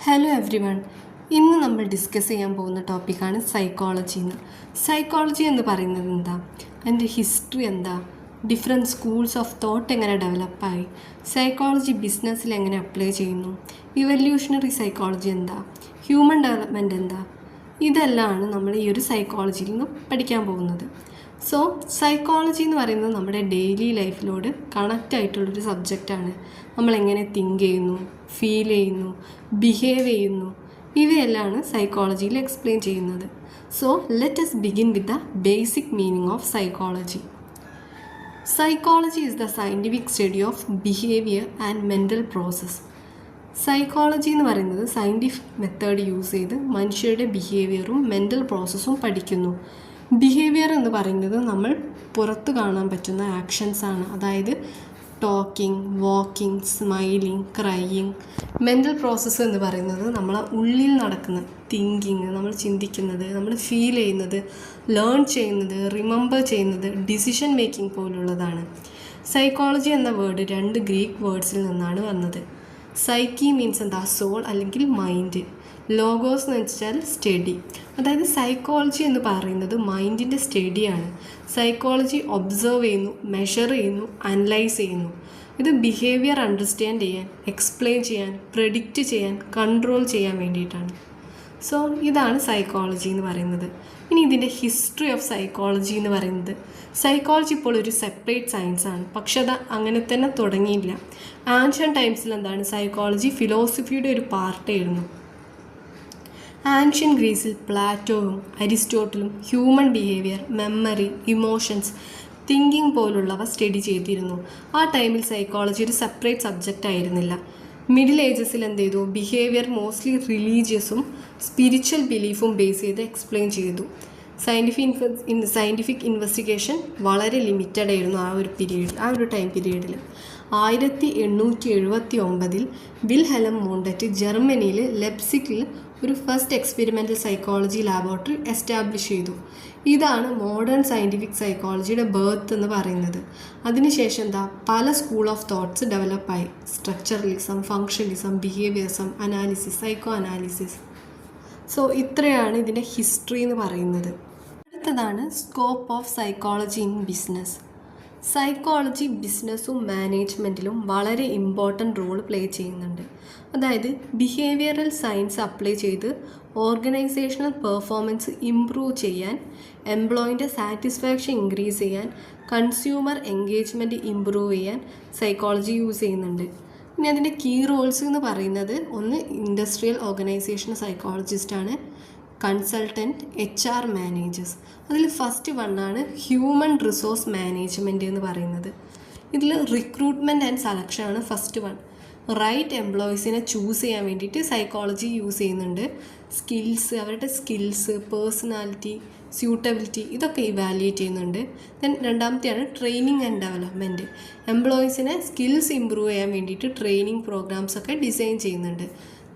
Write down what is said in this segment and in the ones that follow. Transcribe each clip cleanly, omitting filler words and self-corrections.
Hello every one. ഇന്ന് നമ്മൾ discuss ചെയ്യാൻ പോകുന്ന ടോപ്പിക്കാണ് സൈക്കോളജി സൈക്കോളജി എന്ന് പറയുന്നത് എന്താ, അതിൻ്റെ ഹിസ്റ്ററി എന്താ, ഡിഫറെൻറ്റ് സ്കൂൾസ് ഓഫ് തോട്ട് എങ്ങനെ ഡെവലപ്പായി, സൈക്കോളജി ബിസിനസ്സിൽ എങ്ങനെ അപ്ലൈ ചെയ്യുന്നു, ഇവല്യൂഷണറി സൈക്കോളജി എന്താ, ഹ്യൂമൻ ഡെവലപ്മെൻറ്റ് എന്താ, ഇതെല്ലാമാണ് നമ്മൾ ഈ ഒരു സൈക്കോളജിയിൽ നിന്ന് പഠിക്കാൻ പോകുന്നത്. സോ സൈക്കോളജി എന്ന് പറയുന്നത് നമ്മുടെ ഡെയിലി ലൈഫിലോട് കണക്റ്റ് ആയിട്ടുള്ളൊരു സബ്ജക്റ്റാണ്. നമ്മളെങ്ങനെ തിങ്ക് ചെയ്യുന്നു, ഫീൽ ചെയ്യുന്നു, ബിഹേവ് ചെയ്യുന്നു, ഇവയെല്ലാമാണ് സൈക്കോളജിയിൽ എക്സ്പ്ലെയിൻ ചെയ്യുന്നത്. So let us begin with the basic meaning of psychology. Psychology is the scientific study of behavior and mental process. Psychology എന്ന് പറയുന്നത് സയൻറ്റിഫിക് മെത്തേഡ് യൂസ് ചെയ്ത് മനുഷ്യരുടെ ബിഹേവിയറും മെൻ്റൽ പ്രോസസ്സും പഠിക്കുന്നു. ബിഹേവിയർ എന്ന് പറയുന്നത് നമ്മൾ പുറത്ത് കാണാൻ പറ്റുന്ന ആക്ഷൻസാണ്, അതായത് talking, walking, smiling, crying. Mental process എന്ന് പറയുന്നത് നമ്മളെ ഉള്ളിൽ നടക്കുന്ന തിങ്കിങ്, നമ്മൾ ചിന്തിക്കുന്നത്, നമ്മൾ ഫീൽ ചെയ്യുന്നത്, ലേൺ ചെയ്യുന്നത്, റിമെമ്പർ ചെയ്യുന്നത്, ഡിസിഷൻ മേക്കിംഗ് പോലുള്ളതാണ്. സൈക്കോളജി എന്ന വേർഡ് 2 ഗ്രീക്ക് വേർഡ്സിൽ നിന്നാണ് വന്നത്. സൈക്കി മീൻസ് എന്താ, സോൾ അല്ലെങ്കിൽ മൈൻഡ്. ലോഗോസ് എന്ന് വെച്ചാൽ സ്റ്റഡി. അതായത് സൈക്കോളജി എന്ന് പറയുന്നത് മൈൻഡിൻ്റെ സ്റ്റഡിയാണ്. സൈക്കോളജി ഒബ്സർവ് ചെയ്യുന്നു, മെഷർ ചെയ്യുന്നു, അനലൈസ് ചെയ്യുന്നു. ഇത് ബിഹേവിയർ അണ്ടർസ്റ്റാൻഡ് ചെയ്യാൻ, എക്സ്പ്ലെയിൻ ചെയ്യാൻ, പ്രെഡിക്റ്റ് ചെയ്യാൻ, കൺട്രോൾ ചെയ്യാൻ വേണ്ടിയിട്ടാണ്. സോ ഇതാണ് സൈക്കോളജി എന്ന് പറയുന്നത്. ഇനി ഇതിൻ്റെ ഹിസ്റ്ററി ഓഫ് സൈക്കോളജി എന്ന് പറയുന്നത്, സൈക്കോളജി ഇപ്പോൾ ഒരു സെപ്പറേറ്റ് സയൻസാണ്, പക്ഷെ അത് അങ്ങനെ തന്നെ തുടങ്ങിയില്ല. ആൻഷ്യൻ ടൈംസിൽ എന്താണ്, സൈക്കോളജി ഫിലോസഫിയുടെ ഒരു പാർട്ടായിരുന്നു. ആൻഷ്യൻ ഗ്രീസിൽ പ്ലാറ്റോയും അരിസ്റ്റോട്ടിലും human behaviour, memory, emotions, thinking പോലുള്ളവ സ്റ്റഡി ചെയ്തിരുന്നു. ആ ടൈമിൽ സൈക്കോളജി ഒരു സെപ്പറേറ്റ് സബ്ജക്റ്റ് ആയിരുന്നില്ല. മിഡിൽ ഏജസിൽ എന്ത് ചെയ്തു, ബിഹേവിയർ റിലീജിയസും സ്പിരിച്വൽ ബിലീഫും ബേസ് ചെയ്ത് എക്സ്പ്ലെയിൻ ചെയ്തു. സയൻറ്റിഫിക് ഇൻവെസ്റ്റിഗേഷൻ വളരെ ലിമിറ്റഡ് ആയിരുന്നു ആ ഒരു ടൈം പീരീഡിൽ. 1879 വിൽഹെലം വോണ്ടറ്റ് ജർമ്മനിയിൽ ലെപ്സിക്കിൽ ഒരു first experimental psychology laboratory establish ചെയ്തു. ഇതാണ് മോഡേൺ സയൻറ്റിഫിക് സൈക്കോളജിയുടെ ബർത്ത് എന്ന് പറയുന്നത്. അതിനുശേഷം പല സ്കൂൾ ഓഫ് തോട്ട്സ് ഡെവലപ്പായി. Structuralism, functionalism, behaviourism, analysis, psycho analysis. So ഇത്രയാണ് ഇതിൻ്റെ ഹിസ്റ്ററി എന്ന് പറയുന്നത്. അടുത്തതാണ് scope of psychology in business. Psychology ബിസിനസ്സും മാനേജ്മെൻറ്റിലും വളരെ ഇമ്പോർട്ടൻ്റ് റോൾ പ്ലേ ചെയ്യുന്നുണ്ട്. അതായത് ബിഹേവിയറൽ സയൻസ് അപ്ലൈ ചെയ്ത് ഓർഗനൈസേഷണൽ പെർഫോമൻസ് ഇംപ്രൂവ് ചെയ്യാൻ, എംപ്ലോയിൻ്റെ സാറ്റിസ്ഫാക്ഷൻ ഇൻക്രീസ് ചെയ്യാൻ, കൺസ്യൂമർ എൻഗേജ്മെൻറ്റ് ഇംപ്രൂവ് ചെയ്യാൻ സൈക്കോളജി യൂസ് ചെയ്യുന്നുണ്ട്. ഇനി അതിൻ്റെ കീ റോൾസ് എന്ന് പറയുന്നത്, ഒന്ന് ഇൻഡസ്ട്രിയൽ ഓർഗനൈസേഷൻ സൈക്കോളജിസ്റ്റാണ്, കൺസൾട്ടൻറ്റ്, HR മാനേജേഴ്സ്. അതിൽ ഫസ്റ്റ് വണ്ണാണ് ഹ്യൂമൻ റിസോഴ്സ് മാനേജ്മെൻറ്റ് എന്ന് പറയുന്നത്. ഇതിൽ റിക്രൂട്ട്മെൻറ്റ് ആൻഡ് സെലക്ഷനാണ് ഫസ്റ്റ് വൺ. റൈറ്റ് എംപ്ലോയീസിനെ ചൂസ് ചെയ്യാൻ വേണ്ടിയിട്ട് സൈക്കോളജി യൂസ് ചെയ്യുന്നുണ്ട്. അവരുടെ സ്കിൽസ്, പേഴ്സണാലിറ്റി, സ്യൂട്ടബിലിറ്റി, ഇതൊക്കെ ഇവാലുവേറ്റ് ചെയ്യുന്നുണ്ട്. ദെൻ രണ്ടാമത്തെയാണ് ട്രെയിനിങ് ആൻഡ് ഡെവലപ്മെൻറ്റ്. എംപ്ലോയീസിനെ സ്കിൽസ് ഇമ്പ്രൂവ് ചെയ്യാൻ വേണ്ടിയിട്ട് ട്രെയിനിങ് പ്രോഗ്രാംസ് ഒക്കെ ഡിസൈൻ ചെയ്യുന്നുണ്ട്.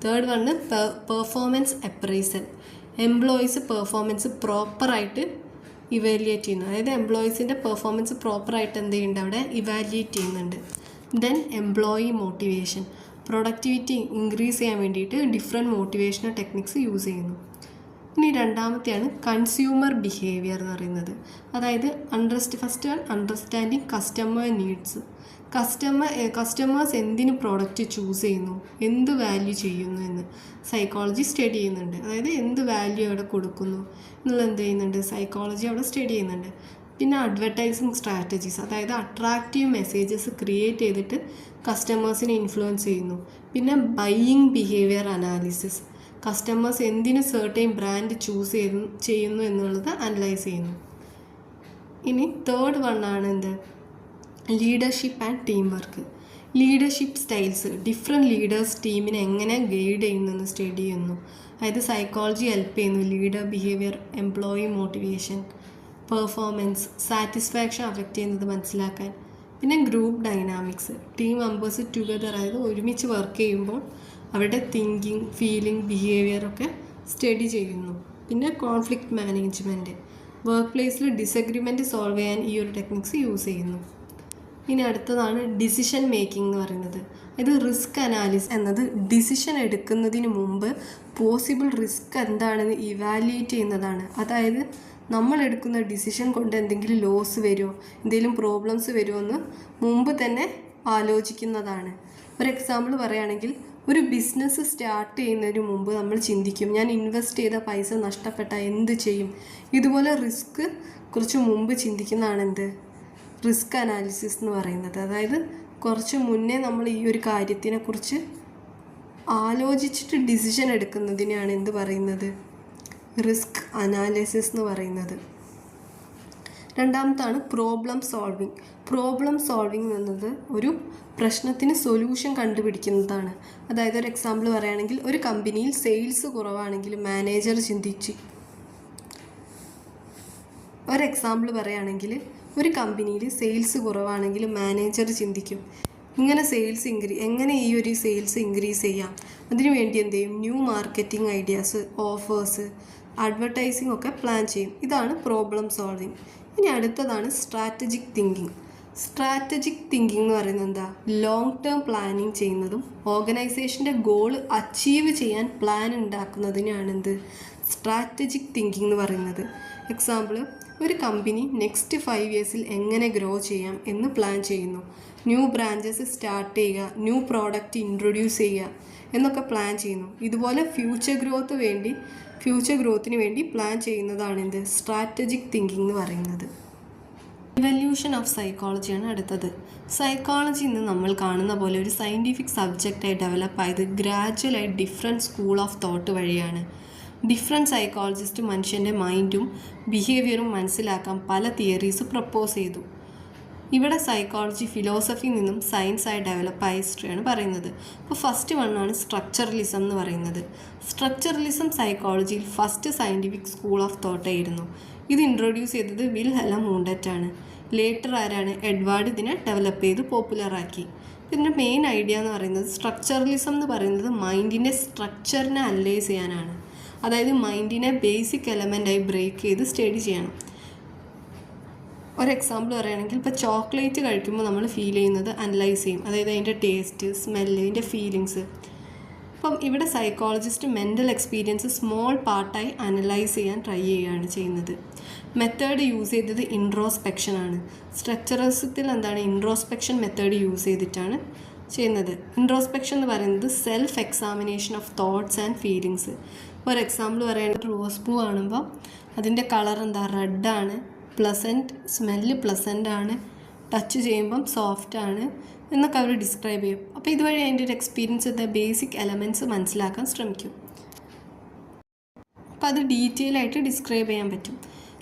Third one performance appraisal. Employees performance പ്രോപ്പറായിട്ട് ഇവാലുവേറ്റ് ചെയ്യുന്നു. അതായത് എംപ്ലോയീസിൻ്റെ പെർഫോമൻസ് പ്രോപ്പറായിട്ട് എന്ത് ചെയ്യുന്നുണ്ട്, അവിടെ ഇവാലുവേറ്റ് ചെയ്യുന്നുണ്ട്. Then employee motivation. Productivity increase ചെയ്യാൻ വേണ്ടിയിട്ട് ഡിഫറെൻറ്റ് മോട്ടിവേഷണൽ ടെക്നിക്സ് യൂസ് ചെയ്യുന്നു. ഇനി രണ്ടാമത്തെയാണ് കൺസ്യൂമർ ബിഹേവിയർ എന്ന് പറയുന്നത്. അതായത് first one understanding customer needs. Customers എന്തിന് പ്രോഡക്റ്റ് ചൂസ് ചെയ്യുന്നു, എന്ത് വാല്യൂ ചെയ്യുന്നു എന്ന് സൈക്കോളജി സ്റ്റഡി ചെയ്യുന്നുണ്ട്. അതായത് എന്ത് വാല്യൂ അവിടെ കൊടുക്കുന്നു എന്നുള്ളത് എന്ത് ചെയ്യുന്നുണ്ട്, സൈക്കോളജി അവിടെ സ്റ്റഡി ചെയ്യുന്നുണ്ട്. പിന്നെ അഡ്വർടൈസിങ് സ്ട്രാറ്റജീസ്, അതായത് അട്രാക്റ്റീവ് മെസ്സേജസ് ക്രിയേറ്റ് ചെയ്തിട്ട് കസ്റ്റമേഴ്സിനെ ഇൻഫ്ലുവൻസ് ചെയ്യുന്നു. പിന്നെ ബൈയിങ് ബിഹേവിയർ അനാലിസിസ്, കസ്റ്റമേഴ്സ് എന്തിന് സർട്ടൈൻ ബ്രാൻഡ് ചൂസ് ചെയ്യുന്നു എന്നുള്ളത് അനലൈസ് ചെയ്യുന്നു. ഇനി തേർഡ് വണ്ണാണ് എന്ത്, leadership and team work. Leadership styles, different leaders ടീമിനെ എങ്ങനെ ഗൈഡ് ചെയ്യുന്നു സ്റ്റഡി ചെയ്യുന്നു. അതായത് സൈക്കോളജി ഹെൽപ്പ് ചെയ്യുന്നു leader behaviour, employee motivation, performance, satisfaction affect ചെയ്യുന്നത് മനസ്സിലാക്കാൻ. പിന്നെ group dynamics, team members together, അതായത് ഒരുമിച്ച് വർക്ക് ചെയ്യുമ്പോൾ അവരുടെ തിങ്കിങ്, ഫീലിംഗ്, ബിഹേവിയറൊക്കെ സ്റ്റഡി ചെയ്യുന്നു. പിന്നെ കോൺഫ്ലിക്റ്റ് മാനേജ്മെൻറ്റ്, വർക്ക് പ്ലേസിൽ ഡിസഗ്രിമെൻറ്റ് സോൾവ് ചെയ്യാൻ ഈ ഒരു ടെക്നിക്സ് യൂസ് ചെയ്യുന്നു. ഇനി അടുത്തതാണ് ഡിസിഷൻ മേക്കിംഗ് എന്ന് പറയുന്നത്. ഇത് റിസ്ക് അനാലിസിസ് എന്നത് ഡിസിഷൻ എടുക്കുന്നതിന് മുമ്പ് പോസിബിൾ റിസ്ക് എന്താണെന്ന് ഇവാലുവേറ്റ് ചെയ്യുന്നതാണ്. അതായത് നമ്മൾ എടുക്കുന്ന ഡിസിഷൻ കൊണ്ട് എന്തെങ്കിലും ലോസ് വരുമോ, എന്തെങ്കിലും പ്രോബ്ലംസ് വരുമോ എന്ന് മുമ്പ് തന്നെ ആലോചിക്കുന്നതാണ്. ഒരു എക്സാമ്പിൾ പറയുകയാണെങ്കിൽ, ഒരു ബിസിനസ് സ്റ്റാർട്ട് ചെയ്യുന്നതിന് മുമ്പ് നമ്മൾ ചിന്തിക്കും, ഞാൻ ഇൻവെസ്റ്റ് ചെയ്ത പൈസ നഷ്ടപ്പെട്ടാൽ എന്ത് ചെയ്യും. ഇതുപോലെ റിസ്ക് കുറച്ച് മുമ്പ് ചിന്തിക്കുന്നതാണ് റിസ്ക് അനാലിസിസ് എന്ന് പറയുന്നത്. അതായത് കുറച്ച് മുന്നേ നമ്മൾ ഈ ഒരു കാര്യത്തിനെക്കുറിച്ച് ആലോചിച്ചിട്ട് ഡിസിഷൻ എടുക്കുന്നതിനെയാണ് പറയുന്നത്, റിസ്ക് അനാലിസിസ് എന്ന് പറയുന്നത്. രണ്ടാമത്താണ് പ്രോബ്ലം സോൾവിങ്. പ്രോബ്ലം സോൾവിങ് എന്നത് ഒരു പ്രശ്നത്തിന് സൊല്യൂഷൻ കണ്ടുപിടിക്കുന്നതാണ്. അതായത് ഒരു എക്സാമ്പിൾ പറയുകയാണെങ്കിൽ, ഒരു കമ്പനിയിൽ സെയിൽസ് കുറവാണെങ്കിൽ മാനേജർ ചിന്തിച്ചു. ഒരു കമ്പനിയിൽ സെയിൽസ് കുറവാണെങ്കിൽ മാനേജർ ചിന്തിക്കും, എങ്ങനെ ഈ ഒരു സെയിൽസ് ഇൻക്രീസ് ചെയ്യാം. അതിനുവേണ്ടി എന്ത് ചെയ്യും, new marketing ideas, offers, advertising ഒക്കെ പ്ലാൻ ചെയ്യും. ഇതാണ് പ്രോബ്ലം സോൾവിങ്. ഇനി അടുത്തതാണ് സ്ട്രാറ്റജിക് തിങ്കിങ്. സ്ട്രാറ്റജിക് തിങ്കിങ് എന്ന് പറയുന്നത് ലോങ് ടേം പ്ലാനിങ് ചെയ്യുന്നതും ഓർഗനൈസേഷൻ്റെ ഗോൾ അച്ചീവ് ചെയ്യാൻ പ്ലാൻ ഉണ്ടാക്കുന്നതിനാണ് സ്ട്രാറ്റജിക് തിങ്കിങ് എന്ന് പറയുന്നത്. എക്സാമ്പിൾ, ഒരു കമ്പനി നെക്സ്റ്റ് 5 ഇയേഴ്സിൽ എങ്ങനെ ഗ്രോ ചെയ്യാം എന്ന് പ്ലാൻ ചെയ്യുന്നു. ന്യൂ ബ്രാഞ്ചസ് സ്റ്റാർട്ട് ചെയ്യുക, ന്യൂ പ്രോഡക്റ്റ് ഇൻട്രൊഡ്യൂസ് ചെയ്യുക എന്നൊക്കെ പ്ലാൻ ചെയ്യുന്നു. ഇതുപോലെ ഫ്യൂച്ചർ ഗ്രോത്തിന് വേണ്ടി പ്ലാൻ ചെയ്യുന്നതാണ് സ്ട്രാറ്റജിക് തിങ്കിങ് എന്ന് പറയുന്നത്. ഇവല്യൂഷൻ ഓഫ് സൈക്കോളജിയാണ് അടുത്തത്. സൈക്കോളജി ഇന്ന് നമ്മൾ കാണുന്ന പോലെ ഒരു സയൻറ്റിഫിക് സബ്ജക്റ്റായി ഡെവലപ്പ് ആയത് ഗ്രാജ്വലായി ഡിഫറെൻറ്റ് സ്കൂൾ ഓഫ് തോട്ട് വഴിയാണ്. ഡിഫറെൻറ്റ് സൈക്കോളജിസ്റ്റ് മനുഷ്യൻ്റെ മൈൻഡും ബിഹേവിയറും മനസ്സിലാക്കാൻ പല തിയറീസ് പ്രപ്പോസ് ചെയ്തു. ഇവിടെ സൈക്കോളജി ഫിലോസഫിയിൽ നിന്നും സയൻസായി ഡെവലപ്പായ ഹിസ്റ്ററിയാണ് പറയുന്നത്. അപ്പോൾ ഫസ്റ്റ് വണ്ണാണ് സ്ട്രക്ചറലിസം എന്ന് പറയുന്നത്. സ്ട്രക്ചറലിസം സൈക്കോളജിയിൽ ഫസ്റ്റ് സയൻറ്റിഫിക് സ്കൂൾ ഓഫ് തോട്ടായിരുന്നു. ഇത് ഇൻട്രൊഡ്യൂസ് ചെയ്തത് വിൽഹെലം വൂണ്ടറ്റാണ്. ലേറ്റർ ആരാണ്, എഡ്വാർഡ് ഇതിനെ ഡെവലപ്പ് ചെയ്ത് പോപ്പുലറാക്കി. ഇതിൻ്റെ മെയിൻ ഐഡിയ എന്ന് പറയുന്നത്, സ്ട്രക്ചറലിസം എന്ന് പറയുന്നത് മൈൻഡിൻ്റെ സ്ട്രക്ചറിനെ അനലൈസ് ചെയ്യാനാണ്. അതായത് മൈൻഡിനെ ബേസിക് എലമെൻ്റായി ബ്രേക്ക് ചെയ്ത് സ്റ്റഡി ചെയ്യണം. ഒരു എക്സാമ്പിൾ പറയുകയാണെങ്കിൽ, ഇപ്പോൾ ചോക്ലേറ്റ് കഴിക്കുമ്പോൾ നമ്മൾ ഫീൽ ചെയ്യുന്നത് അനലൈസ് ചെയ്യും. അതായത് അതിൻ്റെ ടേസ്റ്റ്, സ്മെല്ല്, അതിൻ്റെ ഫീലിങ്സ്. അപ്പം ഇവിടെ സൈക്കോളജിസ്റ്റ് മെൻ്റൽ എക്സ്പീരിയൻസ് സ്മോൾ പാർട്ടായി അനലൈസ് ചെയ്യാൻ ട്രൈ ചെയ്യുകയാണ് ചെയ്യുന്നത്. മെത്തേഡ് യൂസ് ചെയ്തത് ഇൻട്രോസ്പെക്ഷനാണ്. സ്ട്രക്ചറലിസത്തിൽ ഇൻട്രോസ്പെക്ഷൻ മെത്തേഡ് യൂസ് ചെയ്തിട്ടാണ് ചെയ്യുന്നത്. ഇൻട്രോസ്പെക്ഷൻ എന്ന് പറയുന്നത് self examination of thoughts and feelings. ഒരു എക്സാമ്പിൾ പറയുകയാണെങ്കിൽ, റോസ് പൂ കാണുമ്പോൾ അതിൻ്റെ കളർ റെഡാണ്, സ്മെല്ല് പ്ലസൻ്റ് ആണ്, ടച്ച് ചെയ്യുമ്പം സോഫ്റ്റ് ആണ് എന്നൊക്കെ അവർ ഡിസ്ക്രൈബ് ചെയ്യും. അപ്പോൾ ഇതുവഴി അതിൻ്റെ ഒരു എക്സ്പീരിയൻസ് ബേസിക് എലമെൻറ്റ്സ് മനസ്സിലാക്കാൻ ശ്രമിക്കും. അപ്പോൾ അത് ഡീറ്റെയിൽ ആയിട്ട് ഡിസ്ക്രൈബ് ചെയ്യാൻ പറ്റും.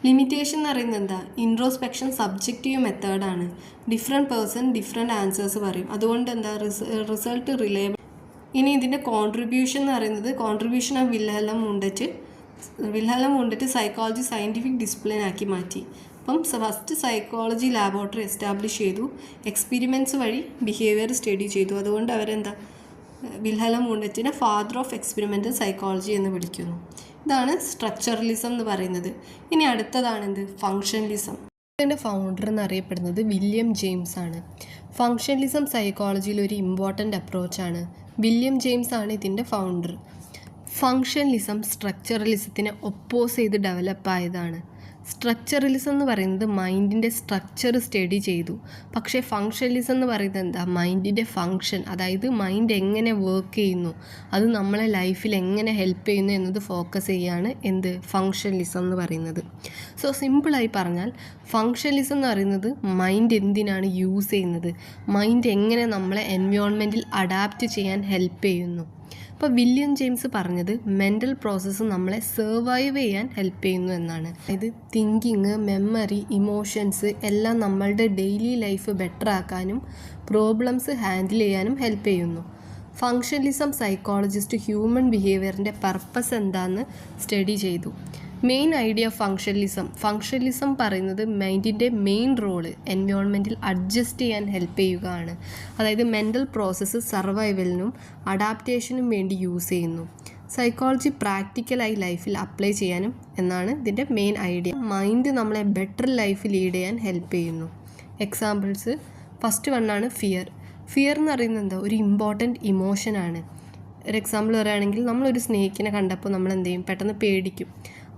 ലിമിറ്റേഷൻ എന്ന് പറയുന്നത് ഇൻട്രോസ്പെക്ഷൻ സബ്ജക്റ്റീവ് മെത്തേഡാണ്. ഡിഫറെൻറ്റ് പേഴ്സൺ ഡിഫറെൻറ്റ് ആൻസേഴ്സ് പറയും. അതുകൊണ്ട് റിസൾട്ട് റിലയബിൾ. ഇനി ഇതിൻ്റെ കോൺട്രിബ്യൂഷൻ എന്ന് പറയുന്നത്, contribution of Wilhelm Wundt psychology scientific discipline ആക്കി മാറ്റി. അപ്പം ഫസ്റ്റ് സൈക്കോളജി ലാബോറട്ടറി എസ്റ്റാബ്ലിഷ് ചെയ്തു, എക്സ്പെരിമെൻറ്റ്സ് വഴി ബിഹേവിയർ സ്റ്റഡി ചെയ്തു. അതുകൊണ്ട് വിൽഹെലം വൂണ്ടറ്റിനെ ഫാദർ ഓഫ് എക്സ്പെരിമെൻ്റൽ സൈക്കോളജി എന്ന് വിളിക്കുന്നു. ഇതാണ് സ്ട്രക്ചറലിസം എന്ന് പറയുന്നത്. ഇനി അടുത്തതാണ് ഫങ്ഷണലിസം. ഇതിൻ്റെ ഫൗണ്ടർ എന്നറിയപ്പെടുന്നത് വില്യം ജെയിംസ് ആണ്. ഫങ്ഷണലിസം സൈക്കോളജിയിൽ ഒരു ഇമ്പോർട്ടൻ്റ് അപ്രോച്ചാണ്. വില്യം ജെയിംസ് ആണ് ഇതിൻ്റെ ഫൗണ്ടർ. ഫങ്ഷണലിസം സ്ട്രക്ചറലിസത്തിനെ ഒപ്പോസ് ചെയ്ത് ഡെവലപ്പായതാണ്. സ്ട്രക്ചറലിസം എന്ന് പറയുന്നത് മൈൻഡിൻ്റെ സ്ട്രക്ചർ സ്റ്റഡി ചെയ്തു. പക്ഷേ ഫങ്ഷണലിസം എന്ന് പറയുന്നത് മൈൻഡിൻ്റെ ഫങ്ഷൻ, അതായത് മൈൻഡ് എങ്ങനെ വർക്ക് ചെയ്യുന്നു, അത് നമ്മളെ ലൈഫിൽ എങ്ങനെ ഹെൽപ്പ് ചെയ്യുന്നു എന്നത് ഫോക്കസ് ചെയ്യാണ് ഫങ്ഷണലിസം എന്ന് പറയുന്നത്. സോ സിമ്പിളായി പറഞ്ഞാൽ ഫങ്ഷണലിസം എന്ന് പറയുന്നത് മൈൻഡ് എന്തിനാണ് യൂസ് ചെയ്യുന്നത്, മൈൻഡ് എങ്ങനെ നമ്മളെ എൻവയോൺമെൻറ്റിൽ അഡാപ്റ്റ് ചെയ്യാൻ ഹെൽപ്പ് ചെയ്യുന്നു. അപ്പോൾ വില്യം ജെയിംസ് പറഞ്ഞത് മെൻ്റൽ പ്രോസസ്സ് നമ്മളെ സർവൈവ് ചെയ്യാൻ ഹെൽപ്പ് ചെയ്യുന്നു എന്നാണ്. അതായത് തിങ്കിങ്, മെമ്മറി, ഇമോഷൻസ് എല്ലാം നമ്മളുടെ ഡെയിലി ലൈഫ് ബെറ്റർ ആക്കാനും പ്രോബ്ലംസ് ഹാൻഡിൽ ചെയ്യാനും ഹെൽപ്പ് ചെയ്യുന്നു. ഫങ്ഷണലിസം സൈക്കോളജിസ്റ്റ് ഹ്യൂമൻ ബിഹേവിയറിൻ്റെ പർപ്പസ് എന്താണെന്ന് സ്റ്റഡി ചെയ്തു. മെയിൻ ഐഡിയ ഫങ്ഷണലിസം പറയുന്നത് മൈൻഡിൻ്റെ മെയിൻ റോള് എൻവയോൺമെൻറ്റിൽ അഡ്ജസ്റ്റ് ചെയ്യാൻ ഹെൽപ്പ് ചെയ്യുകയാണ്. അതായത് മെൻ്റൽ പ്രോസസ്സ് സർവൈവലിനും അഡാപ്റ്റേഷനും വേണ്ടി യൂസ് ചെയ്യുന്നു. സൈക്കോളജി പ്രാക്ടിക്കലായി ലൈഫിൽ അപ്ലൈ ചെയ്യാനും എന്നാണ് ഇതിൻ്റെ മെയിൻ ഐഡിയ. മൈൻഡ് നമ്മളെ ബെറ്റർ ലൈഫ് ലീഡ് ചെയ്യാൻ ഹെൽപ്പ് ചെയ്യുന്നു. എക്സാമ്പിൾസ്, ഫസ്റ്റ് വണ്ണാണ് ഫിയർ. ഫിയർ എന്ന് പറയുന്നത് എന്താ, ഒരു ഇമ്പോർട്ടൻറ്റ് ഇമോഷനാണ്. ഒരു എക്സാമ്പിൾ പറയുകയാണെങ്കിൽ നമ്മളൊരു സ്നേക്കിനെ കണ്ടപ്പോൾ നമ്മൾ എന്ത് ചെയ്യും, പെട്ടെന്ന് പേടിക്കും.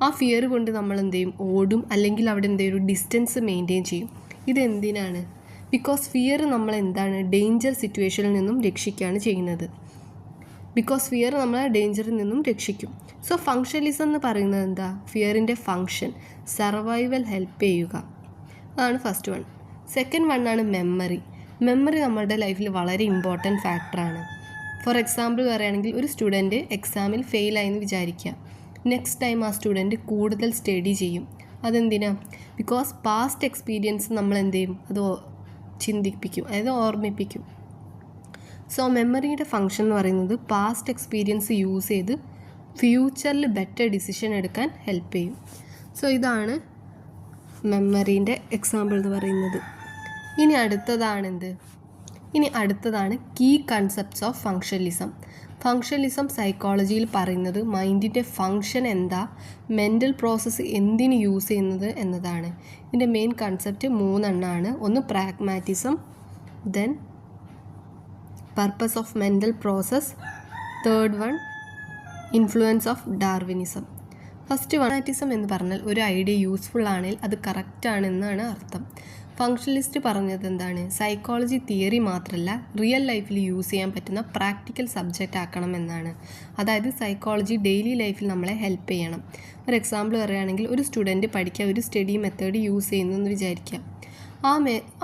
ആ ഫിയർ കൊണ്ട് നമ്മൾ എന്ത് ചെയ്യും, ഓടും, അല്ലെങ്കിൽ അവിടെ എന്തെങ്കിലും ഒരു ഡിസ്റ്റൻസ് മെയിൻറ്റെയിൻ ചെയ്യും. ഇതെന്തിനാണ്? ബിക്കോസ് ഫിയർ നമ്മൾ എന്താണ്, ഡേഞ്ചർ സിറ്റുവേഷനിൽ നിന്നും രക്ഷിക്കുകയാണ് ചെയ്യുന്നത്. ബിക്കോസ് ഫിയർ നമ്മളെ ഡേഞ്ചറിൽ നിന്നും രക്ഷിക്കും. സോ ഫങ്ഷണലിസം എന്ന് പറയുന്നത് എന്താ, ഫിയറിൻ്റെ ഫങ്ഷൻ സർവൈവൽ ഹെൽപ്പ് ചെയ്യുക. അതാണ് ഫസ്റ്റ് വൺ. സെക്കൻഡ് വൺ ആണ് മെമ്മറി. മെമ്മറി നമ്മളുടെ ലൈഫിൽ വളരെ ഇമ്പോർട്ടൻറ്റ് ഫാക്ടറാണ്. ഫോർ എക്സാമ്പിൾ പറയുകയാണെങ്കിൽ ഒരു സ്റ്റുഡൻറ്റ് എക്സാമിൽ ഫെയിലായെന്ന് വിചാരിക്കുക. നെക്സ്റ്റ് ടൈം ആ സ്റ്റുഡൻറ്റ് കൂടുതൽ സ്റ്റഡി ചെയ്യും. അതെന്തിനാ? ബിക്കോസ് പാസ്റ്റ് എക്സ്പീരിയൻസ് നമ്മൾ എന്ത് ചെയ്യും, അത് ചിന്തിപ്പിക്കും, അതായത് ഓർമ്മിപ്പിക്കും. സോ മെമ്മറിയുടെ ഫങ്ഷൻ എന്ന് പറയുന്നത് പാസ്റ്റ് എക്സ്പീരിയൻസ് യൂസ് ചെയ്ത് ഫ്യൂച്ചറിൽ ബെറ്റർ ഡിസിഷൻ എടുക്കാൻ ഹെൽപ്പ് ചെയ്യും. സോ ഇതാണ് മെമ്മറീൻ്റെ എക്സാമ്പിൾ എന്ന് പറയുന്നത്. ഇനി അടുത്തതാണ് key concepts of functionalism. Functionalism സൈക്കോളജിയിൽ പറയുന്നത് മൈൻഡിൻ്റെ ഫങ്ഷൻ എന്താ, മെൻ്റൽ പ്രോസസ്സ് എന്തിന് യൂസ് ചെയ്യുന്നത് എന്നതാണ്. ഇതിൻ്റെ മെയിൻ കൺസെപ്റ്റ് 3 എണ്ണമാണ്. ഒന്ന് pragmatism, then purpose of mental process, third one influence of Darwinism. First pragmatism എന്ന് പറഞ്ഞാൽ ഒരു ഐഡിയ യൂസ്ഫുൾ ആണെങ്കിൽ അത് കറക്റ്റാണെന്നാണ് അർത്ഥം. ഫങ്ഷണലിസ്റ്റ് പറഞ്ഞത് എന്താണ്, സൈക്കോളജി തിയറി മാത്രമല്ല റിയൽ ലൈഫിൽ യൂസ് ചെയ്യാൻ പറ്റുന്ന പ്രാക്ടിക്കൽ സബ്ജക്റ്റ് ആക്കണം എന്നാണ്. അതായത് സൈക്കോളജി ഡെയിലി ലൈഫിൽ നമ്മളെ ഹെൽപ്പ് ചെയ്യണം. ഒരു എക്സാമ്പിൾ പറയുകയാണെങ്കിൽ ഒരു സ്റ്റുഡൻറ്റ് പഠിക്കാൻ ഒരു സ്റ്റഡി മെത്തേഡ് യൂസ് ചെയ്യുന്നു എന്ന് വിചാരിക്കാം.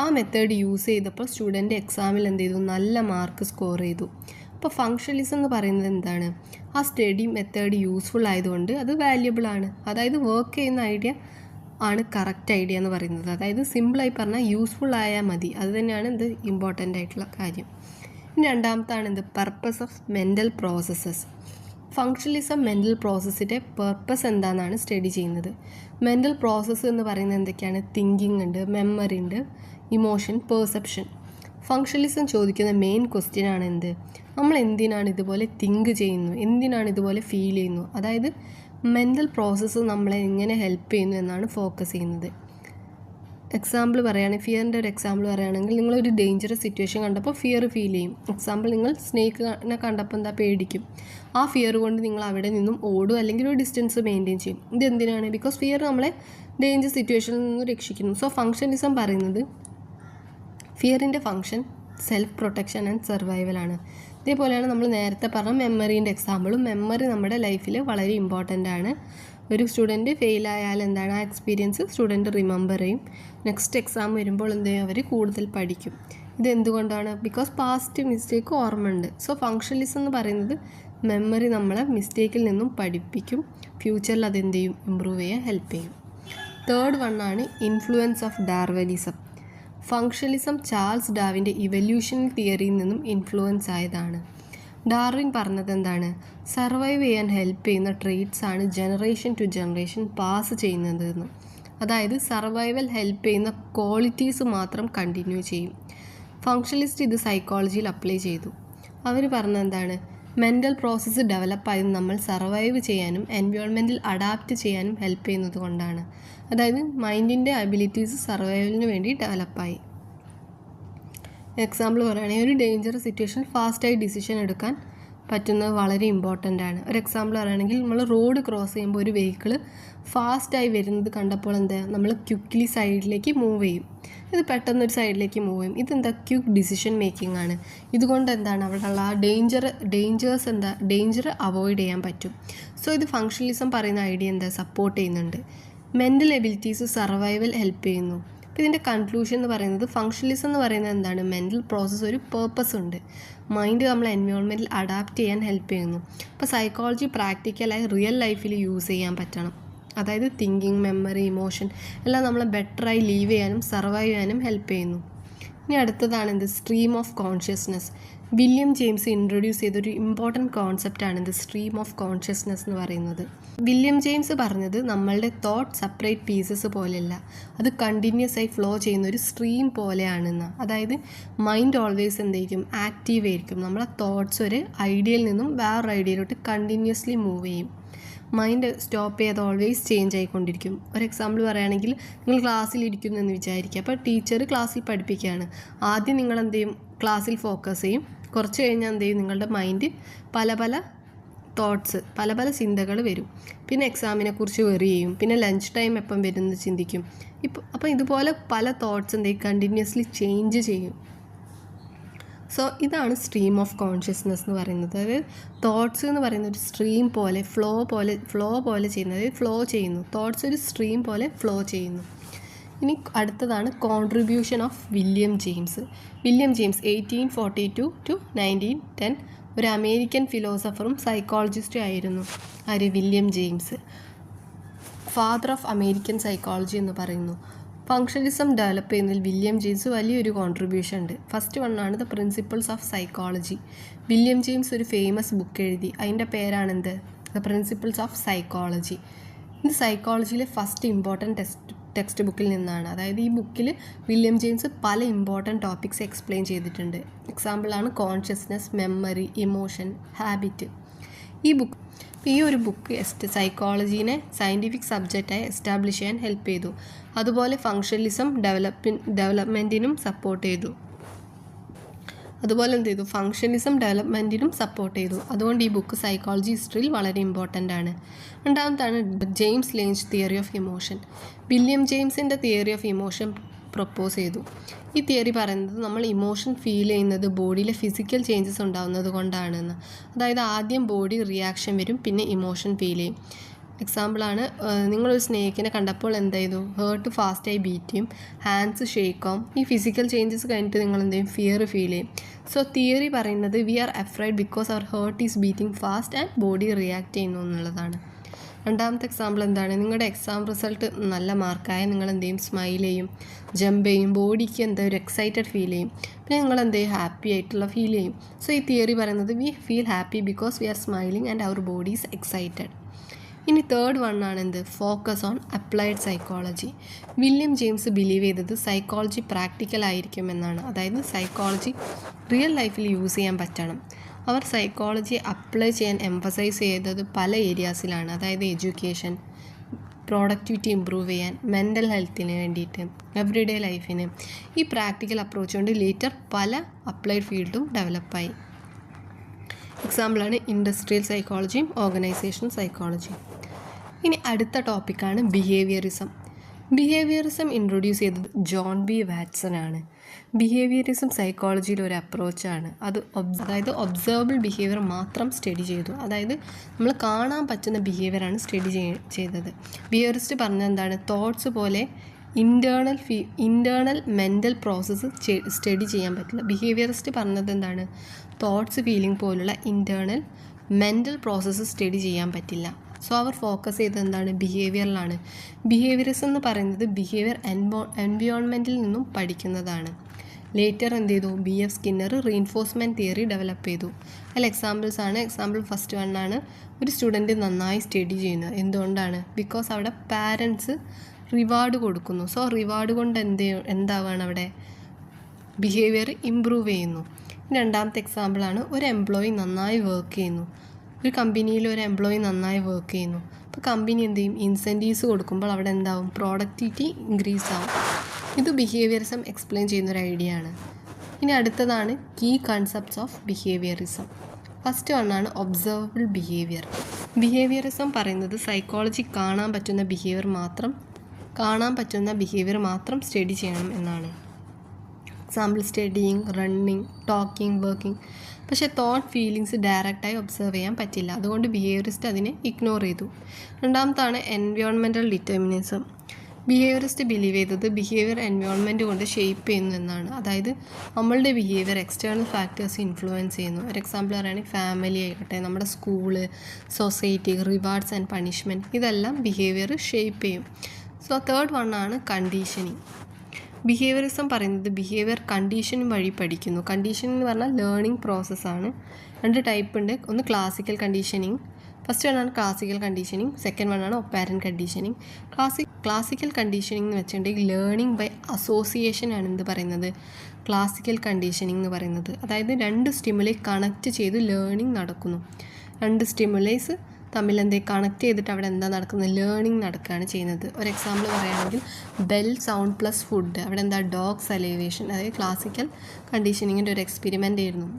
ആ മെത്തേഡ് യൂസ് ചെയ്തപ്പോൾ സ്റ്റുഡൻറ്റ് എക്സാമിൽ എന്ത് ചെയ്തു, നല്ല മാർക്ക് സ്കോർ ചെയ്തു. അപ്പോൾ ഫങ്ഷണലിസം എന്ന് പറയുന്നത് എന്താണ്, ആ സ്റ്റഡി മെത്തേഡ് യൂസ്ഫുൾ ആയതുകൊണ്ട് അത് വാല്യുബിൾ ആണ്. അതായത് വർക്ക് ചെയ്യുന്ന ഐഡിയ ആണ് കറക്റ്റ് ഐഡിയ എന്ന് പറയുന്നത്. അതായത് സിമ്പിളായി പറഞ്ഞാൽ യൂസ്ഫുൾ ആയാൽ മതി. അത് തന്നെയാണ് ഇത് ഇമ്പോർട്ടൻ്റ് ആയിട്ടുള്ള കാര്യം. ഇനി രണ്ടാമത്താണ് purpose of mental processes. Functionalism mental പ്രോസസ്സിൻ്റെ പർപ്പസ് എന്താണെന്നാണ് സ്റ്റഡി ചെയ്യുന്നത്. മെൻ്റൽ പ്രോസസ്സ് എന്ന് പറയുന്നത് എന്തൊക്കെയാണ്, തിങ്കിങ് ഉണ്ട്, മെമ്മറി ഉണ്ട്, ഇമോഷൻ, പെർസെപ്ഷൻ. ഫങ്ഷണലിസം ചോദിക്കുന്ന മെയിൻ ക്വസ്റ്റ്യൻ ആണ് നമ്മൾ എന്തിനാണ് ഇതുപോലെ തിങ്ക് ചെയ്യുന്നു, എന്തിനാണ് ഇതുപോലെ ഫീൽ ചെയ്യുന്നു, അതായത് മെൻ്റൽ പ്രോസസ്സ് നമ്മളെ എങ്ങനെ ഹെൽപ്പ് ചെയ്യുന്നു എന്നാണ് ഫോക്കസ് ചെയ്യുന്നത്. എക്സാമ്പിൾ പറയുകയാണെങ്കിൽ, ഫിയറിൻ്റെ ഒരു എക്സാമ്പിൾ പറയുകയാണെങ്കിൽ, നിങ്ങളൊരു ഡേഞ്ചറസ് സിറ്റുവേഷൻ കണ്ടപ്പോൾ ഫിയർ ഫീൽ ചെയ്യും. എക്സാമ്പിൾ, നിങ്ങൾ സ്നേക്കിനെ കണ്ടപ്പോൾ പേടിക്കും. ആ ഫിയർ കൊണ്ട് നിങ്ങൾ അവിടെ നിന്നും ഓടും, അല്ലെങ്കിൽ ഒരു ഡിസ്റ്റൻസ് മെയിൻറ്റെയിൻ ചെയ്യും. ഇതെന്തിനാണ്? ബിക്കോസ് ഫിയർ നമ്മളെ ഡേഞ്ചർ സിറ്റുവേഷനിൽ നിന്ന് രക്ഷിക്കുന്നു. സോ ഫങ്ഷണലിസം പറയുന്നത് ഫിയറിൻ്റെ function self protection and survival ആണ്. ഇതേപോലെയാണ് നമ്മൾ നേരത്തെ പറഞ്ഞ മെമ്മറീൻ്റെ എക്സാമ്പിളും. മെമ്മറി നമ്മുടെ ലൈഫിൽ വളരെ ഇമ്പോർട്ടൻ്റ് ആണ്. ഒരു സ്റ്റുഡൻറ്റ് ഫെയിലായാൽ എന്താണ്, ആ എക്സ്പീരിയൻസ് സ്റ്റുഡൻറ്റ് റിമെമ്പർ ചെയ്യും. നെക്സ്റ്റ് എക്സാം വരുമ്പോൾ എന്ത് ചെയ്യും, അവർ കൂടുതൽ പഠിക്കും. ഇതെന്തുകൊണ്ടാണ്? ബിക്കോസ് പാസ്റ്റ് മിസ്റ്റേക്ക് ഓർമ്മ ഉണ്ട്. സോ ഫങ്ഷണലിസം എന്ന് പറയുന്നത് മെമ്മറി നമ്മളെ മിസ്റ്റേക്കിൽ നിന്നും പഠിപ്പിക്കും. ഫ്യൂച്ചറിൽ അതെന്ത് ചെയ്യും, ഇമ്പ്രൂവ് ചെയ്യാൻ ഹെൽപ്പ് ചെയ്യും. തേർഡ് വണ്ണാണ് influence of Darwinism. Functionalism Charles ഡാർവിൻ്റെ ഇവല്യൂഷണൽ തിയറിയിൽ നിന്നും ഇൻഫ്ലുവൻസ് ആയതാണ്. ഡാർവിൻ പറഞ്ഞത് എന്താണ്, സർവൈവ് ചെയ്യാൻ ഹെൽപ്പ് ചെയ്യുന്ന ട്രെയ്റ്റ്സ് ആണ് ജനറേഷൻ ടു ജനറേഷൻ പാസ് ചെയ്യുന്നതെന്ന്. അതായത് സർവൈവൽ ഹെൽപ്പ് ചെയ്യുന്ന ക്വാളിറ്റീസ് മാത്രം കണ്ടിന്യൂ ചെയ്യും. ഫങ്ഷണലിസ്റ്റ് ഇത് സൈക്കോളജിയിൽ അപ്ലൈ ചെയ്തു. അവർ പറഞ്ഞത് എന്താണ്, മെൻ്റൽ പ്രോസസ്സ് ഡെവലപ്പായത് നമ്മൾ സർവൈവ് ചെയ്യാനും എൻവയോൺമെൻറ്റിൽ അഡാപ്റ്റ് ചെയ്യാനും ഹെൽപ്പ് ചെയ്യുന്നത് കൊണ്ടാണ്. അതായത് മൈൻഡിൻ്റെ അബിലിറ്റീസ് സർവൈവലിന് വേണ്ടി ഡെവലപ്പായി. എക്സാമ്പിൾ പറയുകയാണെങ്കിൽ, ഒരു ഡേഞ്ചറസ് സിറ്റുവേഷൻ ഫാസ്റ്റായി ഡിസിഷൻ എടുക്കാൻ പറ്റുന്നത് വളരെ ഇമ്പോർട്ടൻ്റ് ആണ്. ഒരു എക്സാമ്പിൾ പറയുകയാണെങ്കിൽ, നമ്മൾ റോഡ് ക്രോസ് ചെയ്യുമ്പോൾ ഒരു വെഹിക്കിൾ ഫാസ്റ്റായി വരുന്നത് കണ്ടപ്പോൾ നമ്മൾ ക്വിക്ക്ലി സൈഡിലേക്ക് മൂവ് ചെയ്യും. ഇത് പെട്ടെന്നൊരു സൈഡിലേക്ക് മൂവ് ചെയ്യും. ഇതെന്താ, ക്വിക്ക് ഡിസിഷൻ മേക്കിംഗ് ആണ്. ഇതുകൊണ്ട് എന്താണ്, അവിടെയുള്ള ആ ഡേഞ്ചർ അവോയ്ഡ് ചെയ്യാൻ പറ്റും. സോ ഇത് ഫങ്ഷണലിസം പറയുന്ന ഐഡിയ സപ്പോർട്ട് ചെയ്യുന്നുണ്ട്. മെൻ്റൽ എബിലിറ്റീസ് സർവൈവൽ ഹെൽപ്പ് ചെയ്യുന്നു. അപ്പോൾ ഇതിൻ്റെ കൺക്ലൂഷൻ എന്ന് പറയുന്നത്, ഫങ്ഷണലിസം എന്ന് പറയുന്നത് എന്താണ്, മെൻ്റൽ പ്രോസസ്സ് ഒരു പേർപ്പസ് ഉണ്ട്. മൈൻഡ് നമ്മൾ എൻവയോൺമെൻറ്റിൽ അഡാപ്റ്റ് ചെയ്യാൻ ഹെൽപ്പ് ചെയ്യുന്നു. അപ്പോൾ സൈക്കോളജി പ്രാക്ടിക്കലായി റിയൽ ലൈഫിൽ യൂസ് ചെയ്യാൻ പറ്റണം. അതായത് തിങ്കിങ്, മെമ്മറി, ഇമോഷൻ എല്ലാം നമ്മളെ ബെറ്ററായി ലീവ് ചെയ്യാനും സർവൈവ് ചെയ്യാനും ഹെൽപ്പ് ചെയ്യുന്നു. ഇനി അടുത്തതാണ് stream of consciousness. William James introduce ചെയ്തൊരു ഇമ്പോർട്ടൻറ്റ് കോൺസെപ്റ്റാണ് സ്ട്രീം ഓഫ് കോൺഷ്യസ്നെസ് എന്ന് പറയുന്നത്. വില്യം ജെയിംസ് പറഞ്ഞത് നമ്മളുടെ തോട്ട് സെപ്പറേറ്റ് പീസസ് പോലെയല്ല, അത് കണ്ടിന്യൂസ് ആയി ഫ്ലോ ചെയ്യുന്ന ഒരു സ്ട്രീം പോലെയാണെന്ന്. അതായത് മൈൻഡ് ഓൾവേസ് എന്തായിരിക്കും, ആക്റ്റീവ് ആയിരിക്കും. നമ്മളെ തോട്ട്സ് ഒരു ഐഡിയയിൽ നിന്നും വേറൊരു ഐഡിയയിലോട്ട് കണ്ടിന്യൂസ്ലി മൂവ് ചെയ്യും. മൈൻഡ് സ്റ്റോപ്പ് ചെയ്ത് ഓൾവേസ് ചേഞ്ച് ആയിക്കൊണ്ടിരിക്കും. ഒരു എക്സാമ്പിൾ പറയുകയാണെങ്കിൽ, നിങ്ങൾ ക്ലാസ്സിലിരിക്കുന്നു എന്ന് വിചാരിക്കുക. അപ്പോൾ ടീച്ചർ ക്ലാസ്സിൽ പഠിപ്പിക്കുകയാണ്. ആദ്യം നിങ്ങൾ എന്ത് ചെയ്യും, ക്ലാസ്സിൽ ഫോക്കസ് ചെയ്യും. കുറച്ച് കഴിഞ്ഞാൽ എന്ത് ചെയ്യും, നിങ്ങളുടെ മൈൻഡ് പല പല തോട്ട്സ്, പല പല ചിന്തകൾ വരും. പിന്നെ എക്സാമിനെ കുറിച്ച് വെറി ചെയ്യും. പിന്നെ ലഞ്ച് ടൈം എപ്പം വരുന്നത് ചിന്തിക്കും. അപ്പോൾ ഇതുപോലെ പല തോട്ട്സ് എന്ത് ചെയ്യും, കണ്ടിന്യൂസ്ലി ചേഞ്ച് ചെയ്യും. സോ ഇതാണ് സ്ട്രീം ഓഫ് കോൺഷ്യസ്നെസ് എന്ന് പറയുന്നത്. അതായത് തോട്ട്സ് എന്ന് പറയുന്ന ഒരു സ്ട്രീം പോലെ ഫ്ലോ പോലെ ചെയ്യുന്നത്, അതായത് ഫ്ലോ ചെയ്യുന്നു. തോട്ട്സ് ഒരു സ്ട്രീം പോലെ ഫ്ലോ ചെയ്യുന്നു. ഇനി അടുത്തതാണ് contribution of William James. William James 1842 to 1910 ഒരു അമേരിക്കൻ ഫിലോസഫറും സൈക്കോളജിസ്റ്റും ആയിരുന്നു. ആര്? William James. Father of American psychology എന്ന് പറയുന്നു. ഫങ്ഷണലിസം ഡെവലപ്പ് ചെയ്യുന്നതിൽ വില്യം ജെയിംസ് വലിയൊരു കോൺട്രിബ്യൂഷൻ ഉണ്ട്. ഫസ്റ്റ് വണ്ണാണ് the principles of psychology. William James ഒരു ഫേമസ് ബുക്ക് എഴുതി. അതിൻ്റെ പേരാണെന്ത്? The principles of psychology. ഇത് സൈക്കോളജിയിലെ ഫസ്റ്റ് ഇമ്പോർട്ടൻറ്റ് ടെക്സ്റ്റ് ബുക്കിൽ നിന്നാണ്. അതായത് ഈ ബുക്കിൽ വില്യം ജെയിംസ് പല ഇമ്പോർട്ടൻറ്റ് ടോപ്പിക്സ് എക്സ്പ്ലെയിൻ ചെയ്തിട്ടുണ്ട്. എക്സാമ്പിളാണ് കോൺഷ്യസ്നെസ്, മെമ്മറി, ഇമോഷൻ, ഹാബിറ്റ്. ഈ ഒരു ബുക്ക് സൈക്കോളജീനെ സയൻറ്റിഫിക് സബ്ജക്റ്റായി എസ്റ്റാബ്ലിഷ് ചെയ്യാൻ ഹെൽപ്പ് ചെയ്തു. അതുപോലെ ഫങ്ഷണലിസം ഡെവലപ്മെൻറ്റിനും സപ്പോർട്ട് ചെയ്തു. അതുകൊണ്ട് ഈ ബുക്ക് സൈക്കോളജി ഹിസ്റ്ററിയിൽ വളരെ ഇമ്പോർട്ടൻ്റ് ആണ്. രണ്ടാമതാണ് James Lange theory of emotion. William ജെയിംസിൻ്റെ തിയറി ഓഫ് ഇമോഷൻ പ്രപ്പോസ് ചെയ്തു. ഈ തിയറി പറയുന്നത് നമ്മൾ ഇമോഷൻ ഫീൽ ചെയ്യുന്നത് ബോഡിയിലെ ഫിസിക്കൽ ചേഞ്ചസ് ഉണ്ടാകുന്നത് കൊണ്ടാണെന്ന്. അതായത് ആദ്യം ബോഡി റിയാക്ഷൻ വരും, പിന്നെ ഇമോഷൻ ഫീൽ ചെയ്യും. എക്സാമ്പിളാണ്, നിങ്ങളൊരു സ്നേഹിക്കിനെ കണ്ടപ്പോൾ എന്ത് ചെയ്തു? ഹേർട്ട് ഫാസ്റ്റായി ബീറ്റ് ചെയ്യും, ഹാൻഡ്സ് ഷേക്ക് ആവും. ഈ ഫിസിക്കൽ ചേഞ്ചസ് കഴിഞ്ഞിട്ട് നിങ്ങൾ എന്ത് ചെയ്യും? ഫിയർ ഫീൽ ചെയ്യും. സോ തിയറി പറയുന്നത് we are afraid because our heart is beating fast and body react ചെയ്യുന്നു എന്നുള്ളതാണ്. രണ്ടാമത്തെ എക്സാമ്പിൾ എന്താണ്? നിങ്ങളുടെ എക്സാം റിസൾട്ട് നല്ല മാർക്കായ നിങ്ങൾ എന്ത് ചെയ്യും? സ്മൈൽ ചെയ്യും, ജമ്പ് ചെയ്യും, ബോഡിക്ക് എന്താ ഒരു എക്സൈറ്റഡ് ഫീൽ ചെയ്യും. പിന്നെ നിങ്ങൾ എന്ത് ചെയ്യും? ഹാപ്പി ആയിട്ടുള്ള ഫീൽ ചെയ്യും. സോ ഈ തിയറി പറയുന്നത് we feel happy because we are smiling and our body is excited. ഇനി തേർഡ് വണ്ണാണ് എന്ത്? Focus on applied psychology. William James believe ചെയ്തത് സൈക്കോളജി പ്രാക്ടിക്കൽ ആയിരിക്കും എന്നാണ്. അതായത് സൈക്കോളജി റിയൽ ലൈഫിൽ യൂസ് ചെയ്യാൻ പറ്റണം. അവർ സൈക്കോളജി അപ്ലൈ ചെയ്യാൻ എംഫസൈസ് ചെയ്തത് പല ഏരിയാസിലാണ്. അതായത് എഡ്യൂക്കേഷൻ, പ്രോഡക്റ്റിവിറ്റി ഇമ്പ്രൂവ് ചെയ്യാൻ, മെൻ്റൽ ഹെൽത്തിന് വേണ്ടിയിട്ട്, എവറിഡേ ലൈഫിന്. ഈ പ്രാക്ടിക്കൽ അപ്രോച്ച് കൊണ്ട് ലേറ്റർ പല അപ്ലൈഡ് ഫീൽഡും ഡെവലപ്പായി. എക്സാമ്പിളാണ് ഇൻഡസ്ട്രിയൽ സൈക്കോളജിയും ഓർഗനൈസേഷൻ സൈക്കോളജിയും. ഇനി അടുത്ത ടോപ്പിക്കാണ് ബിഹേവിയറിസം. ബിഹേവിയറിസം ഇൻട്രൊഡ്യൂസ് ചെയ്തത് ജോൺ ബി വാട്സൺ ആണ്. ബിഹേവിയറിസം സൈക്കോളജിയിലെ ഒരു അപ്രോച്ചാണ്. അതായത് ഒബ്സർവബിൾ ബിഹേവിയർ മാത്രം സ്റ്റഡി ചെയ്തു. അതായത് നമ്മൾ കാണാൻ പറ്റുന്ന ബിഹേവിയറാണ് സ്റ്റഡി ചെയ്തത്. ബിഹേവിയറിസ്റ്റ് പറഞ്ഞത് എന്താണ്? തോട്ട്സ് പോലെ ഇൻറ്റേർണൽ മെൻ്റൽ പ്രോസസ്സ് സ്റ്റഡി ചെയ്യാൻ പറ്റില്ല. ബിഹേവിയറിസ്റ്റ് പറഞ്ഞത് എന്താണ്? തോട്ട്സ്, ഫീലിംഗ് പോലുള്ള ഇൻറ്റേർണൽ മെൻ്റൽ പ്രോസസ്സ് സ്റ്റഡി ചെയ്യാൻ പറ്റില്ല. സോ അവർ ഫോക്കസ് ചെയ്തത് എന്താണ്? ബിഹേവിയറിലാണ്. ബിഹേവിയറിസം എന്ന് പറയുന്നത് ബിഹേവിയർ എൻവയോൺമെൻറ്റിൽ നിന്നും പഠിക്കുന്നതാണ്. ലേറ്റർ എന്ത് ചെയ്തു? BF Skinner reinforcement theory develop ചെയ്തു. അതിൽ എക്സാമ്പിൾ ഫസ്റ്റ് വണ്ണാണ്, ഒരു സ്റ്റുഡൻറ്റ് നന്നായി സ്റ്റഡി ചെയ്യുന്നത്. എന്തുകൊണ്ടാണ്? ബിക്കോസ് അവിടെ പാരൻസ് റിവാർഡ് കൊടുക്കുന്നു. സോ റിവാർഡ് കൊണ്ട് എന്താവാണ് അവിടെ? ബിഹേവിയർ ഇമ്പ്രൂവ് ചെയ്യുന്നു. രണ്ടാമത്തെ എക്സാമ്പിളാണ്, ഒരു എംപ്ലോയി നന്നായി വർക്ക് ചെയ്യുന്നു. ഒരു കമ്പനിയിൽ ഒരു എംപ്ലോയി നന്നായി വർക്ക് ചെയ്യുന്നു. അപ്പോൾ കമ്പനി എന്ത് ചെയ്യും? ഇൻസെൻറ്റീവ്സ് കൊടുക്കുമ്പോൾ അവിടെ എന്താവും? പ്രോഡക്റ്റിവിറ്റി ഇൻക്രീസ് ആവും. ഇത് ബിഹേവിയറിസം എക്സ്പ്ലെയിൻ ചെയ്യുന്നൊരു ഐഡിയ ആണ്. ഇനി അടുത്തതാണ് key concepts of behaviourism. First വണ്ണാണ് ഒബ്സർവബിൾ ബിഹേവിയർ. ബിഹേവിയറിസം പറയുന്നത് സൈക്കോളജി കാണാൻ പറ്റുന്ന ബിഹേവിയർ മാത്രം സ്റ്റഡി ചെയ്യണം എന്നാണ്. Example studying, running, talking, working. പക്ഷേ തോട്ട്, ഫീലിങ്സ് ഡയറക്റ്റായി ഒബ്സർവ് ചെയ്യാൻ പറ്റില്ല. അതുകൊണ്ട് ബിഹേവിയറിസ്റ്റ് അതിനെ ഇഗ്നോർ ചെയ്തു. രണ്ടാമത്താണ് എൻവയോൺമെൻറ്റൽ ഡിറ്റർമിനിസം. ബിഹേവിയറിസ്റ്റ് ബിലീവ് ചെയ്തത് ബിഹേവിയർ എൻവയോൺമെൻറ്റ് കൊണ്ട് ഷേപ്പ് ചെയ്യുന്നു എന്നാണ്. അതായത് നമ്മളുടെ ബിഹേവിയർ എക്സ്റ്റേണൽ ഫാക്ടേഴ്സ് ഇൻഫ്ലുവൻസ് ചെയ്യുന്നു. ഒരു എക്സാമ്പിൾ പറയുകയാണെങ്കിൽ ഫാമിലി ആയിക്കോട്ടെ, നമ്മുടെ school, society, rewards and punishment, ഇതെല്ലാം ബിഹേവിയർ ഷേപ്പ് ചെയ്യും. സോ തേർഡ് വണ്ണാണ് കണ്ടീഷനിങ്. ബിഹേവിയറിസം പറയുന്നത് ബിഹേവിയർ കണ്ടീഷനിങ് വഴി പഠിക്കുന്നു. കണ്ടീഷനിങ് എന്ന് പറഞ്ഞാൽ ലേണിംഗ് പ്രോസസ്സാണ്. 2 ടൈപ്പ് ഉണ്ട്. ഒന്ന് ക്ലാസിക്കൽ കണ്ടീഷനിങ്. ഫസ്റ്റ് വണ്ണാണ് ക്ലാസിക്കൽ കണ്ടീഷനിങ്, സെക്കൻഡ് വണ്ണാണ് ഒപ്പാരൻറ്റ് കണ്ടീഷനിങ്. ക്ലാസിക്കൽ കണ്ടീഷനിങ് എന്ന് വെച്ചിട്ടുണ്ടെങ്കിൽ ലേണിംഗ് ബൈ അസോസിയേഷൻ ആണ് എന്ത് പറയുന്നത്? ക്ലാസിക്കൽ കണ്ടീഷനിങ് എന്ന് പറയുന്നത്. അതായത് 2 സ്റ്റിമുലൈ കണക്റ്റ് ചെയ്ത് ലേണിംഗ് നടക്കുന്നു. 2 സ്റ്റിമുലൈസ് തമ്മിൽ കണക്ട് ചെയ്തിട്ട് അവിടെ എന്താ നടക്കുന്നത്, ലേണിംഗ് നടക്കുകയാണ് ചെയ്യുന്നത്. ഒരു എക്സാമ്പിൾ പറയുകയാണെങ്കിൽ ബെൽ സൗണ്ട് പ്ലസ് ഫുഡ്, അവിടെ എന്താ ഡോഗ് സലൈവേഷൻ, അതായത് ക്ലാസിക്കൽ കണ്ടീഷനിങ്ങിൻ്റെ ഒരു എക്സ്പെരിമെൻ്റ് ആയിരുന്നു.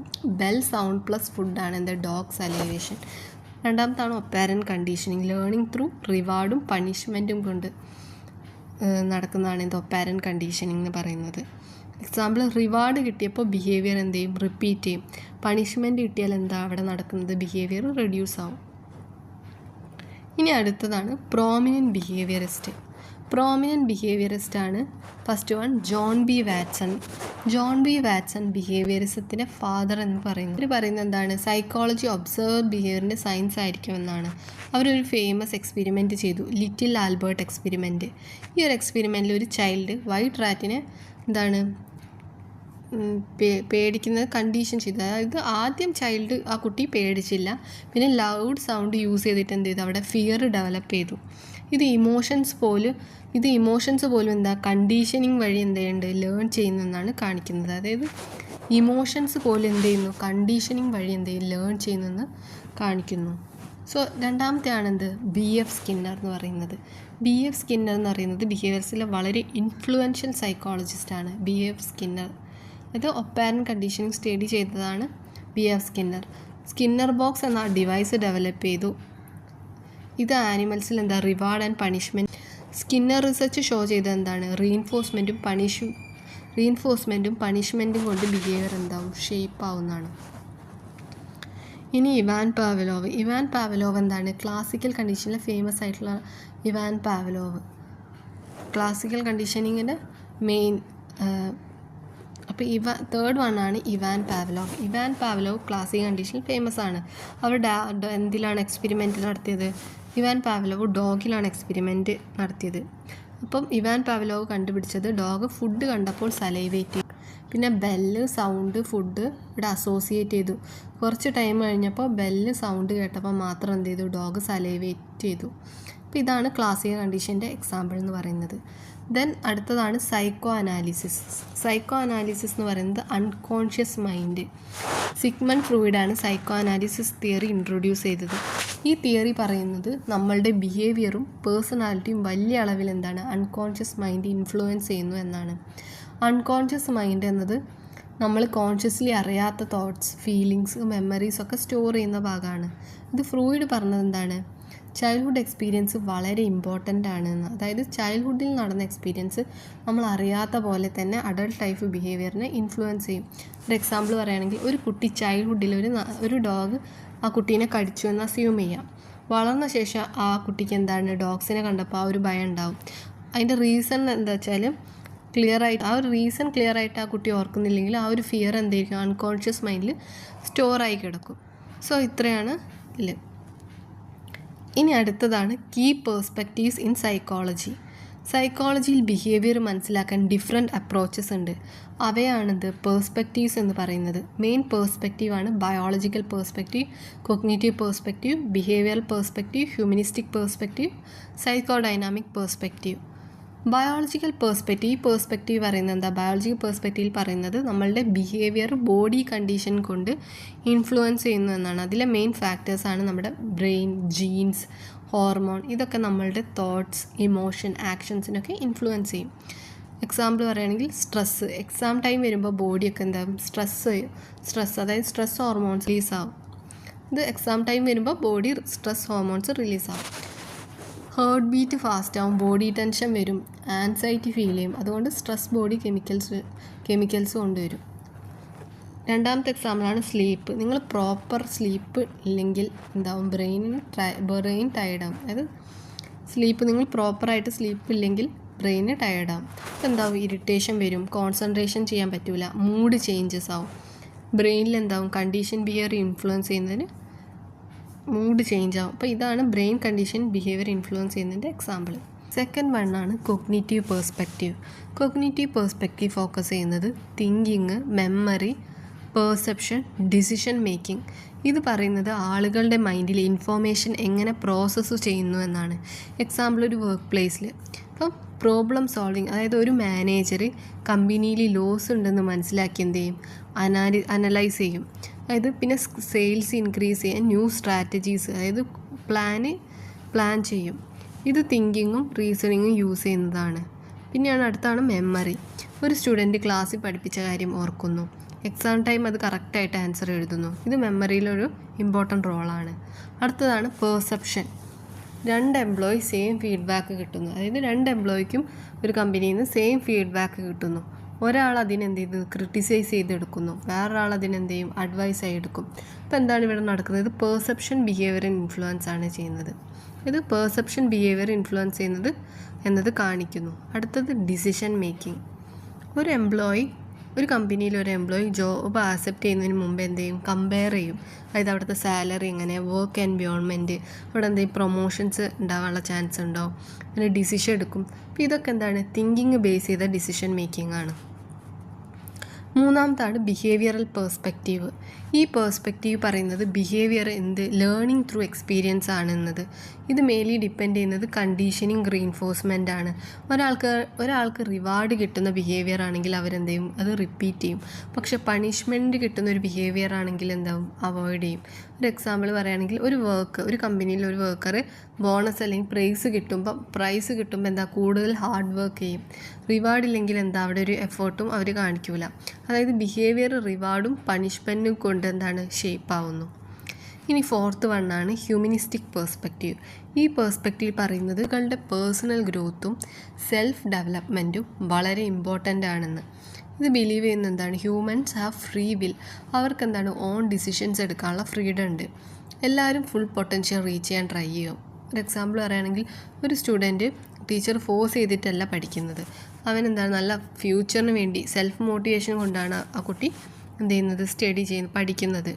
ബെൽ സൗണ്ട് പ്ലസ് ഫുഡാണ് എന്താ ഡോഗ് സലൈവേഷൻ. രണ്ടാമത്താണ് ഒപ്പാരൻറ്റ് കണ്ടീഷനിങ്, ലേണിംഗ് ത്രൂ റിവാർഡും പണിഷ്മെൻറ്റും കൊണ്ട് നടക്കുന്നതാണ് എന്താ ഒപ്പാരൻറ്റ് കണ്ടീഷനിങ് എന്ന് പറയുന്നത്. എക്സാമ്പിൾ റിവാർഡ് കിട്ടിയപ്പോൾ ബിഹേവിയർ എന്ത് ചെയ്യും, റിപ്പീറ്റ് ചെയ്യും. പണിഷ്മെൻറ്റ് കിട്ടിയാൽ എന്താ അവിടെ നടക്കുന്നത്, ബിഹേവിയർ റെഡ്യൂസ് ആവും. ഇനി അടുത്തതാണ് പ്രോമിനൻറ്റ് ബിഹേവിയറിസ്റ്റ്. പ്രോമിനൻറ്റ് ബിഹേവിയറിസ്റ്റ് ആണ് first one John B Watson. John B Watson ബിഹേവിയറിസത്തിൻ്റെ ഫാദർ എന്ന് പറയുന്നത്. അവർ പറയുന്നത് എന്താണ്, സൈക്കോളജി ഒബ്സർവ് ബിഹേവിയറിൻ്റെ സയൻസ് ആയിരിക്കുമെന്നാണ്. അവരൊരു ഫേമസ് എക്സ്പെരിമെൻറ്റ് ചെയ്തു, ലിറ്റിൽ ആൽബർട്ട് എക്സ്പെരിമെൻറ്റ്. ഈ ഒരു എക്സ്പെരിമെൻറ്റിൽ ഒരു ചൈൽഡ് വൈറ്റ് റാറ്റിനെ എന്താണ് പേടിക്കുന്നത് കണ്ടീഷൻ ചെയ്തു. അതായത് ആദ്യം ചൈൽഡ് ആ കുട്ടി പേടിച്ചില്ല, പിന്നെ ലൗഡ് സൗണ്ട് യൂസ് ചെയ്തിട്ട് എന്ത് ചെയ്തു, അവിടെ ഫിയർ ഡെവലപ്പ് ചെയ്തു. ഇത് ഇമോഷൻസ് പോലും എന്താ കണ്ടീഷനിങ് വഴി എന്ത് ചെയ്യുന്നുണ്ട്, ലേൺ ചെയ്യുന്നതെന്നാണ് കാണിക്കുന്നത്. അതായത് ഇമോഷൻസ് പോലും എന്ത് ചെയ്യുന്നു, കണ്ടീഷനിങ് വഴി എന്ത് ചെയ്യും, ലേൺ ചെയ്യുന്നതെന്ന് കാണിക്കുന്നു. സോ രണ്ടാമത്തെയാണെന്ത്, ബി എഫ് സ്കിന്നർ എന്ന് പറയുന്നത്. ബി എഫ് സ്കിന്നർ എന്ന് പറയുന്നത് ബിഹേവിയർസിലെ വളരെ ഇൻഫ്ലുവൻഷ്യൽ സൈക്കോളജിസ്റ്റാണ് ബി എഫ് സ്കിന്നർ. ഇത് ഒപ്പാരൻറ്റ് കണ്ടീഷനിങ് സ്റ്റഡി ചെയ്തതാണ് B F Skinner. Skinner box എന്ന ഡിവൈസ് ഡെവലപ്പ് ചെയ്തു. ഇത് ആനിമൽസിൽ എന്താ reward and punishment. Skinner research show ചെയ്തത് എന്താണ്, റീഇൻഫോഴ്സ്മെൻറ്റും പണിഷ്മെൻറ്റും കൊണ്ട് ബിഹേവിയർ എന്താവും, ഷേപ്പ് ആവുന്നതാണ്. ഇനി ഇവാൻ പാവലോവ് എന്താണ്, ക്ലാസിക്കൽ കണ്ടീഷനിലെ ഫേമസ് ആയിട്ടുള്ള ഇവാൻ പാവലോവ്. ക്ലാസിക്കൽ കണ്ടീഷനിങ്ങിൻ്റെ മെയിൻ. അപ്പോൾ തേർഡ് വണ്ണാണ് ഇവാൻ പാവലോവ് ക്ലാസിക്കൽ കണ്ടീഷനിൽ ഫേമസ് ആണ്. അവർ എന്തിലാണ് എക്സ്പെരിമെൻറ്റ് നടത്തിയത്, ഇവാൻ പാവലോവ് ഡോഗിലാണ് എക്സ്പെരിമെൻറ്റ് നടത്തിയത്. അപ്പം ഇവാൻ പാവലോവ് കണ്ടുപിടിച്ചത് ഡോഗ് ഫുഡ് കണ്ടപ്പോൾ സലൈവേറ്റ് ചെയ്തു. പിന്നെ ബെല്ല് സൗണ്ട് ഫുഡ് ഇവിടെ അസോസിയേറ്റ് ചെയ്തു. കുറച്ച് ടൈം കഴിഞ്ഞപ്പോൾ ബെല്ല് സൗണ്ട് കേട്ടപ്പോൾ മാത്രം എന്ത് ചെയ്തു, ഡോഗ് സലൈവേറ്റ് ചെയ്തു. അപ്പോൾ ഇതാണ് ക്ലാസിക്കൽ കണ്ടീഷൻ്റെ എക്സാമ്പിൾ എന്ന് പറയുന്നത്. ദെൻ അടുത്തതാണ് സൈക്കോ അനാലിസിസ് എന്ന് പറയുന്നത് അൺകോൺഷ്യസ് മൈൻഡ്. സിഗ്മണ്ട് ഫ്രോയിഡാണ് സൈക്കോ അനാലിസിസ് തിയറി ഇൻട്രൊഡ്യൂസ് ചെയ്തത്. ഈ തിയറി പറയുന്നത് നമ്മളുടെ ബിഹേവിയറും പേഴ്സണാലിറ്റിയും വലിയ അളവിൽ എന്താണ്, അൺകോൺഷ്യസ് മൈൻഡ് ഇൻഫ്ലുവൻസ് ചെയ്യുന്നു എന്നാണ്. അൺകോൺഷ്യസ് മൈൻഡ് എന്നത് നമ്മൾ കോൺഷ്യസ്ലി അറിയാത്ത തോട്ട്സ്, ഫീലിങ്സ്, മെമ്മറീസ് ഒക്കെ സ്റ്റോർ ചെയ്യുന്ന ഭാഗമാണ്. ഇത് ഫ്രോയിഡ് പറഞ്ഞത് എന്താണ്, ചൈൽഡ്ഹുഡ് എക്സ്പീരിയൻസ് വളരെ ഇമ്പോർട്ടൻ്റ് ആണെന്ന്. അതായത് ചൈൽഡ്ഹുഡിൽ നടന്ന എക്സ്പീരിയൻസ് നമ്മൾ അറിയാത്ത പോലെ തന്നെ അഡൾട്ട് ലൈഫ് ബിഹേവിയറിനെ ഇൻഫ്ലുവൻസ് ചെയ്യും. ഒരു എക്സാമ്പിൾ പറയുകയാണെങ്കിൽ ഒരു കുട്ടി ചൈൽഡ്ഹുഡിൽ ഒരു ഡോഗ് ആ കുട്ടീനെ കടിച്ചു എന്ന് അസ്യൂം ചെയ്യാം. വളർന്ന ശേഷം ആ കുട്ടിക്ക് എന്താണ്, ഡോഗ്സിനെ കണ്ടപ്പോൾ ആ ഒരു ഭയം ഉണ്ടാവും. അതിൻ്റെ റീസൺ എന്താ വെച്ചാൽ ആ ഒരു റീസൺ ക്ലിയർ ആയിട്ട് ആ കുട്ടി ഓർക്കുന്നില്ലെങ്കിൽ ആ ഒരു ഫിയർ എന്തായിരിക്കും, അൺകോൺഷ്യസ് മൈൻഡിൽ സ്റ്റോറായി കിടക്കും. സോ ഇത്രയാണ് ഇതിൽ. ഇനി അടുത്തതാണ് കീ പേഴ്സ്പെക്റ്റീവ്സ് ഇൻ സൈക്കോളജിയിൽ ബിഹേവിയർ മനസ്സിലാക്കാൻ ഡിഫറെൻറ്റ് അപ്രോച്ചസ് ഉണ്ട്. അവയാണിത് പേഴ്സ്പെക്റ്റീവ്സ് എന്ന് പറയുന്നത്. മെയിൻ പേഴ്സ്പെക്റ്റീവാണ് biological perspective, cognitive perspective, behavioural perspective, humanistic perspective, psychodynamic perspective. Biological perspective പറയുന്നത് എന്താ, ബയോളജിക്കൽ പേഴ്സ്പെക്റ്റീവിൽ പറയുന്നത് നമ്മളുടെ ബിഹേവിയർ ബോഡി കണ്ടീഷൻ കൊണ്ട് ഇൻഫ്ലുവൻസ് ചെയ്യുന്നു എന്നാണ്. അതിലെ മെയിൻ ഫാക്ടേഴ്സാണ് നമ്മുടെ ബ്രെയിൻ, ജീൻസ്, ഹോർമോൺ. ഇതൊക്കെ നമ്മളുടെ തോട്ട്സ്, ഇമോഷൻ, ആക്ഷൻസിനൊക്കെ ഇൻഫ്ലുവൻസ് ചെയ്യും. എക്സാമ്പിൾ പറയുകയാണെങ്കിൽ സ്ട്രെസ്സ്. എക്സാം ടൈം വരുമ്പോൾ ബോഡിയൊക്കെ എന്താകും, സ്ട്രെസ് അതായത് സ്ട്രെസ് ഹോർമോൺസ് റിലീസാവും. ഇത് എക്സാം ടൈം വരുമ്പോൾ ബോഡി സ്ട്രെസ് ഹോർമോൺസ് റിലീസാവും. ഹാർട്ട് ബീറ്റ് ഫാസ്റ്റ് ആവും, ബോഡി ടെൻഷൻ വരും, ആൻസൈറ്റി ഫീൽ ചെയ്യും. അതുകൊണ്ട് സ്ട്രെസ് ബോഡി കെമിക്കൽസ് കൊണ്ടുവരും. രണ്ടാമത്തെ എക്സാമ്പിളാണ് സ്ലീപ്പ്. നിങ്ങൾ പ്രോപ്പർ സ്ലീപ്പ് ഇല്ലെങ്കിൽ എന്താവും, ബ്രെയിൻ ടയർഡാവും. അതായത് നിങ്ങൾ പ്രോപ്പറായിട്ട് സ്ലീപ്പ് ഇല്ലെങ്കിൽ ബ്രെയിന് ടയർഡാവും. അപ്പോൾ എന്താവും, ഇറിറ്റേഷൻ വരും, കോൺസെൻട്രേഷൻ ചെയ്യാൻ പറ്റില്ല, മൂഡ് ചേഞ്ചസ് ആവും. ബ്രെയിനിൽ എന്താവും, കണ്ടീഷൻ ബിഹേവിയർ ഇൻഫ്ലുവൻസ് ചെയ്യുന്നതിന് മൂഡ് ചേഞ്ച് ആവും. അപ്പോൾ ഇതാണ് ബ്രെയിൻ കണ്ടീഷൻ ബിഹേവിയർ ഇൻഫ്ലുവൻസ് ചെയ്യുന്നതിൻ്റെ എക്സാമ്പിൾ. സെക്കൻഡ് വണ്ണാണ് കൊഗ്നിറ്റീവ് പേഴ്സ്പെക്റ്റീവ് ഫോക്കസ് ചെയ്യുന്നത് thinking, memory, perception, decision making. ഇത് പറയുന്നത് ആളുകളുടെ മൈൻഡിൽ ഇൻഫോർമേഷൻ എങ്ങനെ പ്രോസസ്സ് ചെയ്യുന്നു എന്നാണ്. എക്സാമ്പിൾ ഒരു വർക്ക് പ്ലേസിൽ ഇപ്പം പ്രോബ്ലം സോൾവിങ്, അതായത് ഒരു മാനേജർ കമ്പനിയിൽ ലോസ് ഉണ്ടെന്ന് മനസ്സിലാക്കി എന്ത് ചെയ്യും, അനലൈസ് ചെയ്യും. അതായത് പിന്നെ സെയിൽസ് ഇൻക്രീസ് ചെയ്യാൻ ന്യൂ സ്ട്രാറ്റജീസ്, അതായത് പ്ലാൻ ചെയ്യും. ഇത് തിങ്കിങ്ങും റീസണിങ്ങും യൂസ് ചെയ്യുന്നതാണ്. പിന്നെയാണ് അടുത്താണ് മെമ്മറി. ഒരു സ്റ്റുഡൻറ്റ് ക്ലാസ്സിൽ പഠിപ്പിച്ച കാര്യം ഓർക്കുന്നു. എക്സാം ടൈം അത് കറക്റ്റായിട്ട് ആൻസർ എഴുതുന്നു. ഇത് മെമ്മറിയിലൊരു ഇമ്പോർട്ടൻ്റ് റോളാണ്. അടുത്തതാണ് പെർസെപ്ഷൻ. 2 എംപ്ലോയി സെയിം ഫീഡ്ബാക്ക് കിട്ടുന്നു. അതായത് 2 എംപ്ലോയിക്കും ഒരു കമ്പനിയിൽ നിന്ന് സെയിം ഫീഡ്ബാക്ക് കിട്ടുന്നു. ഒരാൾ അതിനെന്ത് ചെയ്ത് ക്രിട്ടിസൈസ് ചെയ്തെടുക്കുന്നു, വേറൊരാൾ അതിനെന്ത് ചെയ്യും അഡ്വൈസായി എടുക്കും. അപ്പോൾ എന്താണ് ഇവിടെ നടക്കുന്നത്? ഇത് പെർസെപ്ഷൻ ബിഹേവിയർ ഇൻഫ്ലുവൻസ് ആണ് ചെയ്യുന്നത്. ഇത് പെർസെപ്ഷൻ ബിഹേവിയർ ഇൻഫ്ലുവൻസ് ചെയ്യുന്നത് എന്നത് കാണിക്കുന്നു. അടുത്തത് ഡിസിഷൻ മേക്കിംഗ്. ഒരു കമ്പനിയിൽ ഒരു എംപ്ലോയി ജോബ് ആക്സെപ്റ്റ് ചെയ്യുന്നതിന് മുമ്പ് എന്ത് ചെയ്യും? കമ്പയർ ചെയ്യും. അതായത് അവിടുത്തെ സാലറി എങ്ങനെ, വർക്ക് എൻവയോൺമെൻറ്റ്, അവിടെ എന്തെങ്കിലും പ്രൊമോഷൻസ് ഉണ്ടാകാനുള്ള ചാൻസ് ഉണ്ടോ, പിന്നെ ഡിസിഷൻ എടുക്കും. അപ്പോൾ ഇതൊക്കെ എന്താണ്? തിങ്കിങ് ബേസ് ചെയ്ത ഡിസിഷൻ മേക്കിംഗ് ആണ്. മൂന്നാമത്താണ് ബിഹേവിയറൽ പേഴ്സ്പെക്റ്റീവ്. ഈ പേഴ്സ്പെക്റ്റീവ് പറയുന്നത് ബിഹേവിയർ ലേണിംഗ് ത്രൂ എക്സ്പീരിയൻസ് ആണെന്നത്. ഇത് മെയിൻലി ഡിപ്പെൻഡ് ചെയ്യുന്നത് കണ്ടീഷനിങ് റീഇൻഫോഴ്സ്മെൻ്റ് ആണ്. ഒരാൾക്ക് റിവാർഡ് കിട്ടുന്ന ബിഹേവിയർ ആണെങ്കിൽ അവരെന്ത് ചെയ്യും? അത് റിപ്പീറ്റ് ചെയ്യും. പക്ഷെ പണിഷ്മെൻറ്റ് കിട്ടുന്ന ഒരു ബിഹേവിയർ ആണെങ്കിൽ എന്താവും? അവോയ്ഡ് ചെയ്യും. ഒരു എക്സാമ്പിൾ പറയുകയാണെങ്കിൽ ഒരു കമ്പനിയിൽ ഒരു വർക്കർ ബോണസ് അല്ലെങ്കിൽ പ്രൈസ് കിട്ടുമ്പോൾ എന്താ കൂടുതൽ ഹാർഡ് വർക്ക് ചെയ്യും. റിവാർഡ് ഇല്ലെങ്കിൽ എന്താ അവിടെ ഒരു എഫേർട്ടും അവർ കാണിക്കില്ല. അതായത് ബിഹേവിയർ റിവാർഡും പണിഷ്മെൻറ്റും കൊണ്ട് എന്താണ് ഷേപ്പ് ആവുന്നു. ഇനി 4th വണ്ണാണ് ഹ്യൂമനിസ്റ്റിക് പേഴ്സ്പെക്റ്റീവ്. ഈ പേഴ്സ്പെക്റ്റീവ് പറയുന്നത് നിങ്ങളുടെ പേഴ്സണൽ ഗ്രോത്തും സെൽഫ് ഡെവലപ്മെൻറ്റും വളരെ ഇമ്പോർട്ടൻ്റ് ആണെന്ന്. ഇത് ബിലീവ് ചെയ്യുന്ന എന്താണ്? Humans have free will. അവർക്ക് എന്താണ്? ഓൺ ഡിസിഷൻസ് എടുക്കാനുള്ള ഫ്രീഡം ഉണ്ട്. എല്ലാവരും ഫുൾ പൊട്ടൻഷ്യൽ റീച്ച് ചെയ്യാൻ ട്രൈ ചെയ്യും. ഒരു എക്സാമ്പിൾ പറയുകയാണെങ്കിൽ ഒരു സ്റ്റുഡൻറ്റ് ടീച്ചർ ഫോഴ്സ് ചെയ്തിട്ടല്ല പഠിക്കുന്നത്. അവനെന്താണ്? നല്ല ഫ്യൂച്ചറിന് വേണ്ടി സെൽഫ് മോട്ടിവേഷൻ കൊണ്ടാണ് ആ കുട്ടി എന്ത് ചെയ്യുന്നത്? പഠിക്കുന്നത്.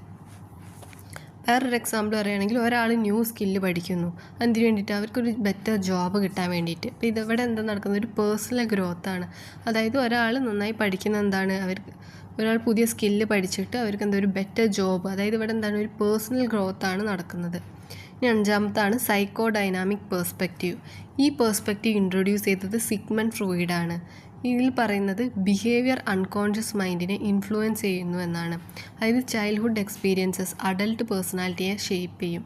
വേറൊരു എക്സാമ്പിൾ പറയുകയാണെങ്കിൽ ഒരാൾ ന്യൂ സ്കില്ല് പഠിക്കുന്നു. അതിന് വേണ്ടിയിട്ട് അവർക്കൊരു ബെറ്റർ ജോബ് കിട്ടാൻ വേണ്ടിയിട്ട്. അപ്പോൾ ഇതിവിടെ എന്താ നടക്കുന്നത്? ഒരു പേഴ്സണൽ ഗ്രോത്താണ്. അതായത് ഒരാൾ നന്നായി പഠിക്കുന്ന എന്താണ്? ഒരാൾ പുതിയ സ്കില്ല് പഠിച്ചിട്ട് അവർക്ക് എന്താ ഒരു ബെറ്റർ ജോബ്. അതായത് ഇവിടെ എന്താണ്? ഒരു പേഴ്സണൽ ഗ്രോത്താണ് നടക്കുന്നത്. ഇനി 5ാമത്താണ് സൈക്കോ ഡൈനാമിക് പേഴ്സ്പെക്റ്റീവ്. ഈ പേഴ്സ്പെക്റ്റീവ് ഇൻട്രൊഡ്യൂസ് ചെയ്തത് സിഗ്മണ്ട് ഫ്രോയിഡാണ്. ഇതിൽ പറയുന്നത് ബിഹേവിയർ അൺകോൺഷ്യസ് മൈൻഡിനെ ഇൻഫ്ലുവൻസ് ചെയ്യുന്നു എന്നാണ്. അതായത് ചൈൽഡ്ഹുഡ് എക്സ്പീരിയൻസസ് അഡൽട്ട് പേഴ്സണാലിറ്റിയെ ഷേപ്പ് ചെയ്യും.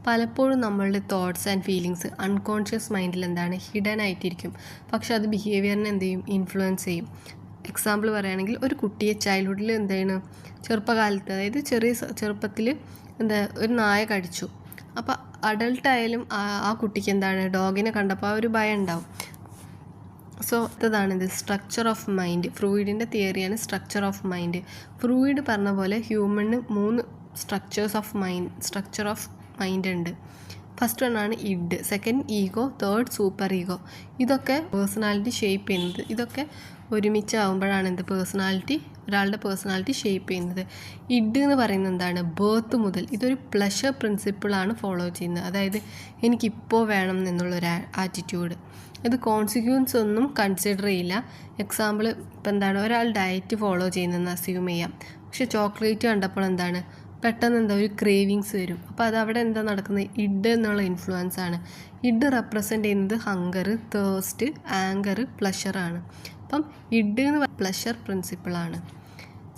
പലപ്പോഴും നമ്മളുടെ തോട്ട്സ് ആൻഡ് ഫീലിങ്സ് അൺകോൺഷ്യസ് മൈൻഡിൽ എന്താണ്? ഹിഡൻ ആയിട്ടിരിക്കും. പക്ഷെ അത് ബിഹേവിയറിനെ എന്ത് ചെയ്യും? ഇൻഫ്ലുവൻസ് ചെയ്യും. എക്സാമ്പിൾ പറയുകയാണെങ്കിൽ ഒരു കുട്ടിയെ ചൈൽഡ്ഹുഡിൽ എന്താണ്? ചെറുപ്പകാലത്ത്, അതായത് ചെറുപ്പത്തിൽ ഒരു നായ കടിച്ചു. അപ്പോൾ അഡൾട്ടായാലും ആ കുട്ടിക്ക് എന്താണ്? ഡോഗിനെ കണ്ടപ്പോൾ ആ ഒരു ഭയം ഉണ്ടാവും. സോ ഇതാണിത് സ്ട്രക്ചർ ഓഫ് മൈൻഡ്. ഫ്രൂയിഡിൻ്റെ തിയറിയാണ് സ്ട്രക്ചർ ഓഫ് മൈൻഡ്. ഫ്രൂയിഡ് പറഞ്ഞ പോലെ ഹ്യൂമണിന് 3 സ്ട്രക്ചർ ഓഫ് മൈൻഡ് ഉണ്ട്. ഫസ്റ്റ് വണ്ണാണ് id, second ego, third super ego. ഇതൊക്കെ പേഴ്സണാലിറ്റി ഷേപ്പ് ചെയ്യുന്നത്. ഇതൊക്കെ ഒരുമിച്ചാവുമ്പോഴാണ് ഒരാളുടെ പേഴ്സണാലിറ്റി ഷേപ്പ് ചെയ്യുന്നത്. ഇഡ് എന്ന് പറയുന്നത് എന്താണ്? ബേർത്ത് മുതൽ ഇതൊരു പ്ലഷർ പ്രിൻസിപ്പിളാണ് ഫോളോ ചെയ്യുന്നത്. അതായത് എനിക്കിപ്പോൾ വേണം എന്നുള്ളൊരു ആറ്റിറ്റ്യൂഡ്. ഇത് കോൺസിക്വൻസ് ഒന്നും കൺസിഡർ ചെയ്യില്ല. എക്സാമ്പിൾ ഇപ്പം എന്താണ്? ഒരാൾ ഡയറ്റ് ഫോളോ ചെയ്യുന്നതെന്ന് അസ്യൂം ചെയ്യാം. പക്ഷെ ചോക്ലേറ്റ് കണ്ടപ്പോൾ എന്താണ്? പെട്ടെന്ന് ഒരു ക്രേവിങ്സ് വരും. അപ്പോൾ അതവിടെ എന്താ നടക്കുന്നത്? ഇഡ് എന്നുള്ള ഇൻഫ്ലുവൻസ് ആണ്. ഇഡ് റെപ്രസെൻ്റ് ചെയ്യുന്നത് ഹങ്കർ, തേഴ്സ്റ്റ്, ആങ്കർ, പ്ലഷറാണ്. അപ്പം ഇഡ് എന്ന് പ്ലഷർ പ്രിൻസിപ്പിളാണ്.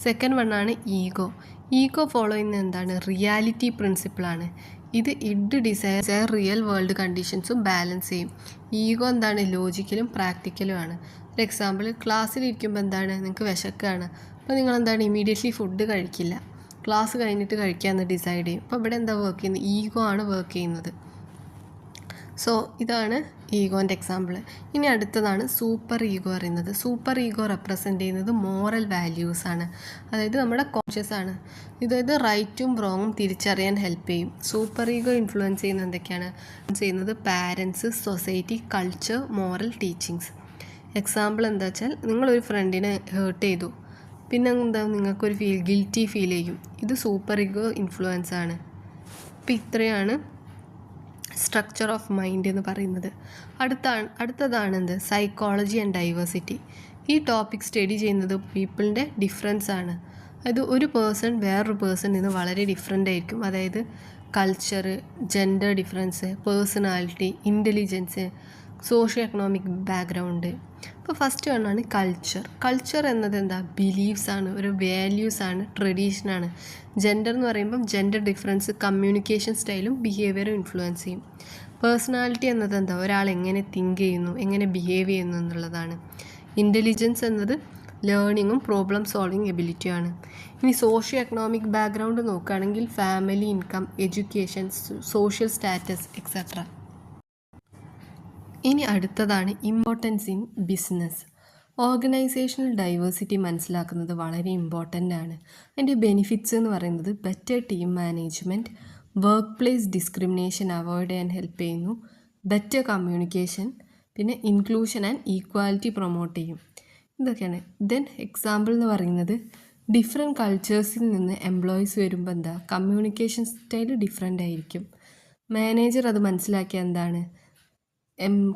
സെക്കൻഡ് വണ്ണാണ് ഈഗോ. ഈഗോ ഫോളോ ചെയ്യുന്നത് എന്താണ്? റിയാലിറ്റി പ്രിൻസിപ്പിളാണ്. ഇത് ഇഡ് ഡിസയർ റിയൽ വേൾഡ് കണ്ടീഷൻസും ബാലൻസ് ചെയ്യും. ഈഗോ എന്താണ്? ലോജിക്കലും പ്രാക്ടിക്കലുമാണ്. ഒരു എക്സാമ്പിൾ, ക്ലാസ്സിലിരിക്കുമ്പോൾ എന്താണ്? നിങ്ങൾക്ക് വിശക്കുകയാണ്. അപ്പോൾ നിങ്ങളെന്താണ്? ഇമീഡിയറ്റ്ലി ഫുഡ് കഴിക്കില്ല. ക്ലാസ് കഴിഞ്ഞിട്ട് കഴിക്കാമെന്ന് ഡിസൈഡ് ചെയ്യും. അപ്പോൾ ഇവിടെ എന്താ വർക്ക് ചെയ്യുന്നത്? ഈഗോ ആണ് വർക്ക് ചെയ്യുന്നത്. സോ ഇതാണ് ഈഗോൻ്റെ എക്സാമ്പിൾ. ഇനി അടുത്തതാണ് സൂപ്പർ ഈഗോ പറയുന്നത്. സൂപ്പർ ഈഗോ റെപ്രസെൻ്റ് ചെയ്യുന്നത് മോറൽ വാല്യൂസാണ്. അതായത് നമ്മുടെ കോൺഷ്യസ് ആണ്. ഇതായത് റൈറ്റും റോങ്ങും തിരിച്ചറിയാൻ ഹെൽപ്പ് ചെയ്യും. സൂപ്പർ ഈഗോ ഇൻഫ്ലുവൻസ് ചെയ്യുന്നത് എന്തൊക്കെയാണ്? Parents, society, culture, moral teachings. Example എന്താ വെച്ചാൽ, നിങ്ങളൊരു ഫ്രണ്ടിനെ ഹേർട്ട് ചെയ്തു, പിന്നെ എന്താ? നിങ്ങൾക്കൊരു ഗിൽറ്റി ഫീൽ ചെയ്യും. ഇത് സൂപ്പർ ഈഗോ ഇൻഫ്ലുവൻസ് ആണ്. അപ്പോൾ ഇത്രയാണ് സ്ട്രക്ചർ ഓഫ് മൈൻഡ് എന്ന് പറയുന്നത്. അടുത്തതാണ് സൈക്കോളജി ആൻഡ് ഡൈവേഴ്സിറ്റി. ഈ ടോപ്പിക് സ്റ്റഡി ചെയ്യുന്നത് പീപ്പിളിൻ്റെ ഡിഫറൻസ് ആണ്. അത് ഒരു പേഴ്സൺ വേറൊരു പേഴ്സൺ നിന്ന് വളരെ ഡിഫറെൻ്റ് ആയിരിക്കും. അതായത് culture, gender difference, personality, intelligence, socio economic background. ഇപ്പോൾ ഫസ്റ്റ് വണ്ണാണ് കൾച്ചർ. കൾച്ചർ എന്നത് എന്താ, ബിലീഫ്സാണ്, ഒരു വാല്യൂസാണ്, ട്രഡീഷനാണ്. ജെൻഡർ എന്ന് പറയുമ്പം ജെൻഡർ ഡിഫറൻസ് കമ്മ്യൂണിക്കേഷൻ സ്റ്റൈലും ബിഹേവിയറും ഇൻഫ്ലുവൻസ് ചെയ്യും. പേഴ്സണാലിറ്റി എന്നത് എന്താ, ഒരാൾ എങ്ങനെ തിങ്ക് ചെയ്യുന്നു, എങ്ങനെ ബിഹേവ് ചെയ്യുന്നു എന്നുള്ളതാണ്. ഇൻ്റലിജൻസ് എന്നത് ലേണിങ്ങും പ്രോബ്ലം സോൾവിങ് എബിലിറ്റിയാണ്. ഇനി സോഷ്യോ എക്കണോമിക് ബാക്ക്ഗ്രൗണ്ട് നോക്കുകയാണെങ്കിൽ family income, education, social status etcetera. ഇനി അടുത്തതാണ് importance in business. Organisational diversity മനസ്സിലാക്കുന്നത് വളരെ ഇമ്പോർട്ടൻ്റ് ആണ്. അതിൻ്റെ ബെനിഫിറ്റ്സ് എന്ന് പറയുന്നത് better team management, workplace discrimination avoid ചെയ്യാൻ ഹെൽപ്പ് ചെയ്യുന്നു, ബെറ്റർ കമ്മ്യൂണിക്കേഷൻ, പിന്നെ ഇൻക്ലൂഷൻ ആൻഡ് ഈക്വാലിറ്റി പ്രൊമോട്ട് ചെയ്യും. ഇതൊക്കെയാണ്. ദെൻ എക്സാമ്പിൾ എന്ന് പറയുന്നത് ഡിഫറെൻറ്റ് കൾച്ചേഴ്സിൽ നിന്ന് എംപ്ലോയീസ് വരുമ്പോൾ എന്താ, കമ്മ്യൂണിക്കേഷൻ സ്റ്റൈൽ ഡിഫറെൻ്റ് ആയിരിക്കും. മാനേജർ അത് മനസ്സിലാക്കിയ എന്താണ്,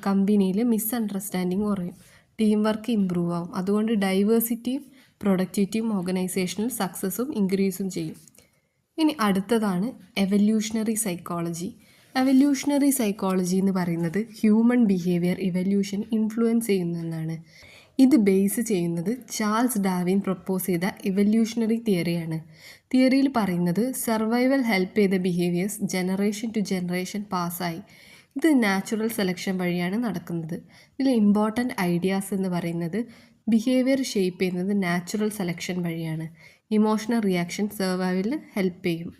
കമ്പനിയിൽ മിസ്അണ്ടർസ്റ്റാൻഡിങ് കുറയും, ടീം വർക്ക് ഇമ്പ്രൂവ് ആവും. അതുകൊണ്ട് ഡൈവേഴ്സിറ്റിയും പ്രൊഡക്ടിവിറ്റിയും ഓർഗനൈസേഷണൽ സക്സസ്സും ഇൻക്രീസും ചെയ്യും. ഇനി അടുത്തതാണ് എവല്യൂഷണറി സൈക്കോളജി. എവല്യൂഷണറി സൈക്കോളജി എന്ന് പറയുന്നത് ഹ്യൂമൻ ബിഹേവിയർ ഇവല്യൂഷൻ ഇൻഫ്ലുവൻസ് ചെയ്യുന്നതെന്നാണ്. ഇത് ബേസ് ചെയ്യുന്നത് ചാൾസ് ഡാർവിൻ പ്രൊപ്പോസ് ചെയ്ത ഇവല്യൂഷണറി തിയറിയാണ്. തിയറിയിൽ പറയുന്നത് സർവൈവൽ ഹെൽപ്പ് ചെയ്ത ബിഹേവിയേഴ്സ് ജനറേഷൻ ടു ജനറേഷൻ പാസ്സായി. ഇത് നാച്ചുറൽ സെലക്ഷൻ വഴിയാണ് നടക്കുന്നത്. ഇതിൽ ഇമ്പോർട്ടൻ്റ് ഐഡിയാസ് എന്ന് പറയുന്നത് ബിഹേവിയർ ഷേപ്പ് ചെയ്യുന്നത് നാച്ചുറൽ സെലക്ഷൻ വഴിയാണ്. ഇമോഷണൽ റിയാക്ഷൻ സർവൈവലിന് ഹെൽപ്പ് ചെയ്യും.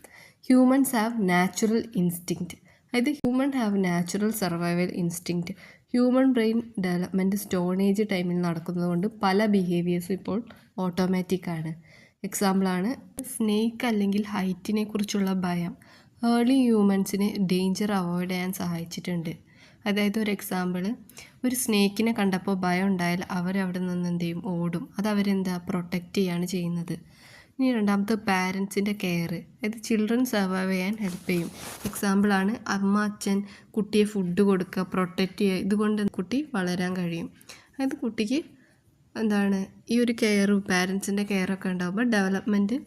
ഹ്യൂമൻസ് ഹാവ് നാച്ചുറൽ ഇൻസ്റ്റിങ്ക്റ്റ്, അതായത് human have natural survival instinct. Human brain development stone age ടൈമിൽ നടക്കുന്നതുകൊണ്ട് പല ബിഹേവിയേഴ്സും ഇപ്പോൾ ഓട്ടോമാറ്റിക്കാണ്. എക്സാമ്പിളാണ് സ്നേക്ക് അല്ലെങ്കിൽ ഹൈറ്റിനെ കുറിച്ചുള്ള ഭയം. ഏർലി ഹ്യൂമൻസിന് ഡേഞ്ചർ അവോയ്ഡ് ചെയ്യാൻ സഹായിച്ചിട്ടുണ്ട്. അതായത് ഒരു എക്സാമ്പിൾ, ഒരു സ്നേക്കിനെ കണ്ടപ്പോൾ ഭയം ഉണ്ടായാൽ അവരവിടെ നിന്ന് എന്ത് ചെയ്യും, ഓടും. അത് അവരെന്താ, പ്രൊട്ടക്റ്റ് ചെയ്യാണ് ചെയ്യുന്നത്. ഇനി രണ്ടാമത്തെ പാരൻസിൻ്റെ കെയർ, അതായത് ചിൽഡ്രൻ സർവൈവ് ചെയ്യാൻ ഹെൽപ്പ് ചെയ്യും. എക്സാമ്പിളാണ് അമ്മ അച്ഛൻ കുട്ടിയെ ഫുഡ് കൊടുക്കുക, പ്രൊട്ടക്റ്റ് ചെയ്യുക. ഇതുകൊണ്ട് കുട്ടി വളരാൻ കഴിയും. അതായത് കുട്ടിക്ക് എന്താണ് ഈ ഒരു കെയറും പാരൻസിൻ്റെ കെയറൊക്കെ ഉണ്ടാകുമ്പോൾ ഡെവലപ്മെൻറ്റ്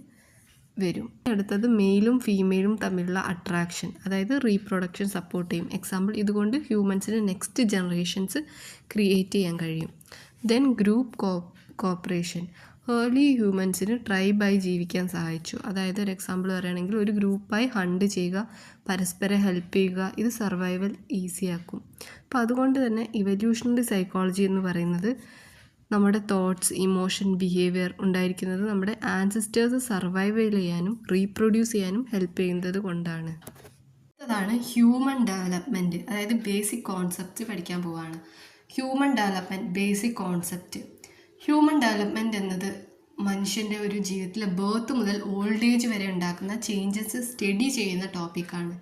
വരും. അടുത്തത് മെയിലും ഫീമെയിലും തമ്മിലുള്ള അട്രാക്ഷൻ, അതായത് റീപ്രൊഡക്ഷൻ സപ്പോർട്ട് ചെയ്യും. എക്സാമ്പിൾ ഇതുകൊണ്ട് ഹ്യൂമൻസിന് നെക്സ്റ്റ് ജനറേഷൻസ് ക്രിയേറ്റ് ചെയ്യാൻ കഴിയും. ദെൻ ഗ്രൂപ്പ് കോപ്പറേഷൻ, ഏർലി ഹ്യൂമൻസിന് ട്രൈബായി ജീവിക്കാൻ സഹായിച്ചു. അതായത് ഒരു എക്സാമ്പിൾ പറയുകയാണെങ്കിൽ ഒരു ഗ്രൂപ്പായി ഹണ്ട് ചെയ്യുക, പരസ്പരം ഹെൽപ്പ് ചെയ്യുക, ഇത് സർവൈവൽ ഈസിയാക്കും. അപ്പോൾ അതുകൊണ്ട് തന്നെ ഇവല്യൂഷണറി സൈക്കോളജി എന്ന് പറയുന്നത് നമ്മുടെ തോട്ട്സ്, ഇമോഷൻ, ബിഹേവിയർ ഉണ്ടായിരിക്കുന്നത് നമ്മുടെ ആൻസിസ്റ്റേഴ്സ് സർവൈവ് ചെയ്യാനും റീപ്രൊഡ്യൂസ് ചെയ്യാനും ഹെൽപ്പ് ചെയ്യുന്നത് കൊണ്ടാണ്. അതാണ് ഹ്യൂമൻ ഡെവലപ്മെൻറ്റ്, അതായത് ബേസിക് കോൺസെപ്റ്റ് പഠിക്കാൻ പോവുകയാണ്. Human development basic concept. Human development എന്നത് മനുഷ്യൻ്റെ ഒരു ജീവിതത്തിലെ ബർത്ത് മുതൽ ഓൾഡ് ഏജ് വരെ ഉണ്ടാക്കുന്ന ചേഞ്ചസ് സ്റ്റഡി ചെയ്യുന്ന ടോപ്പിക്കാണ്.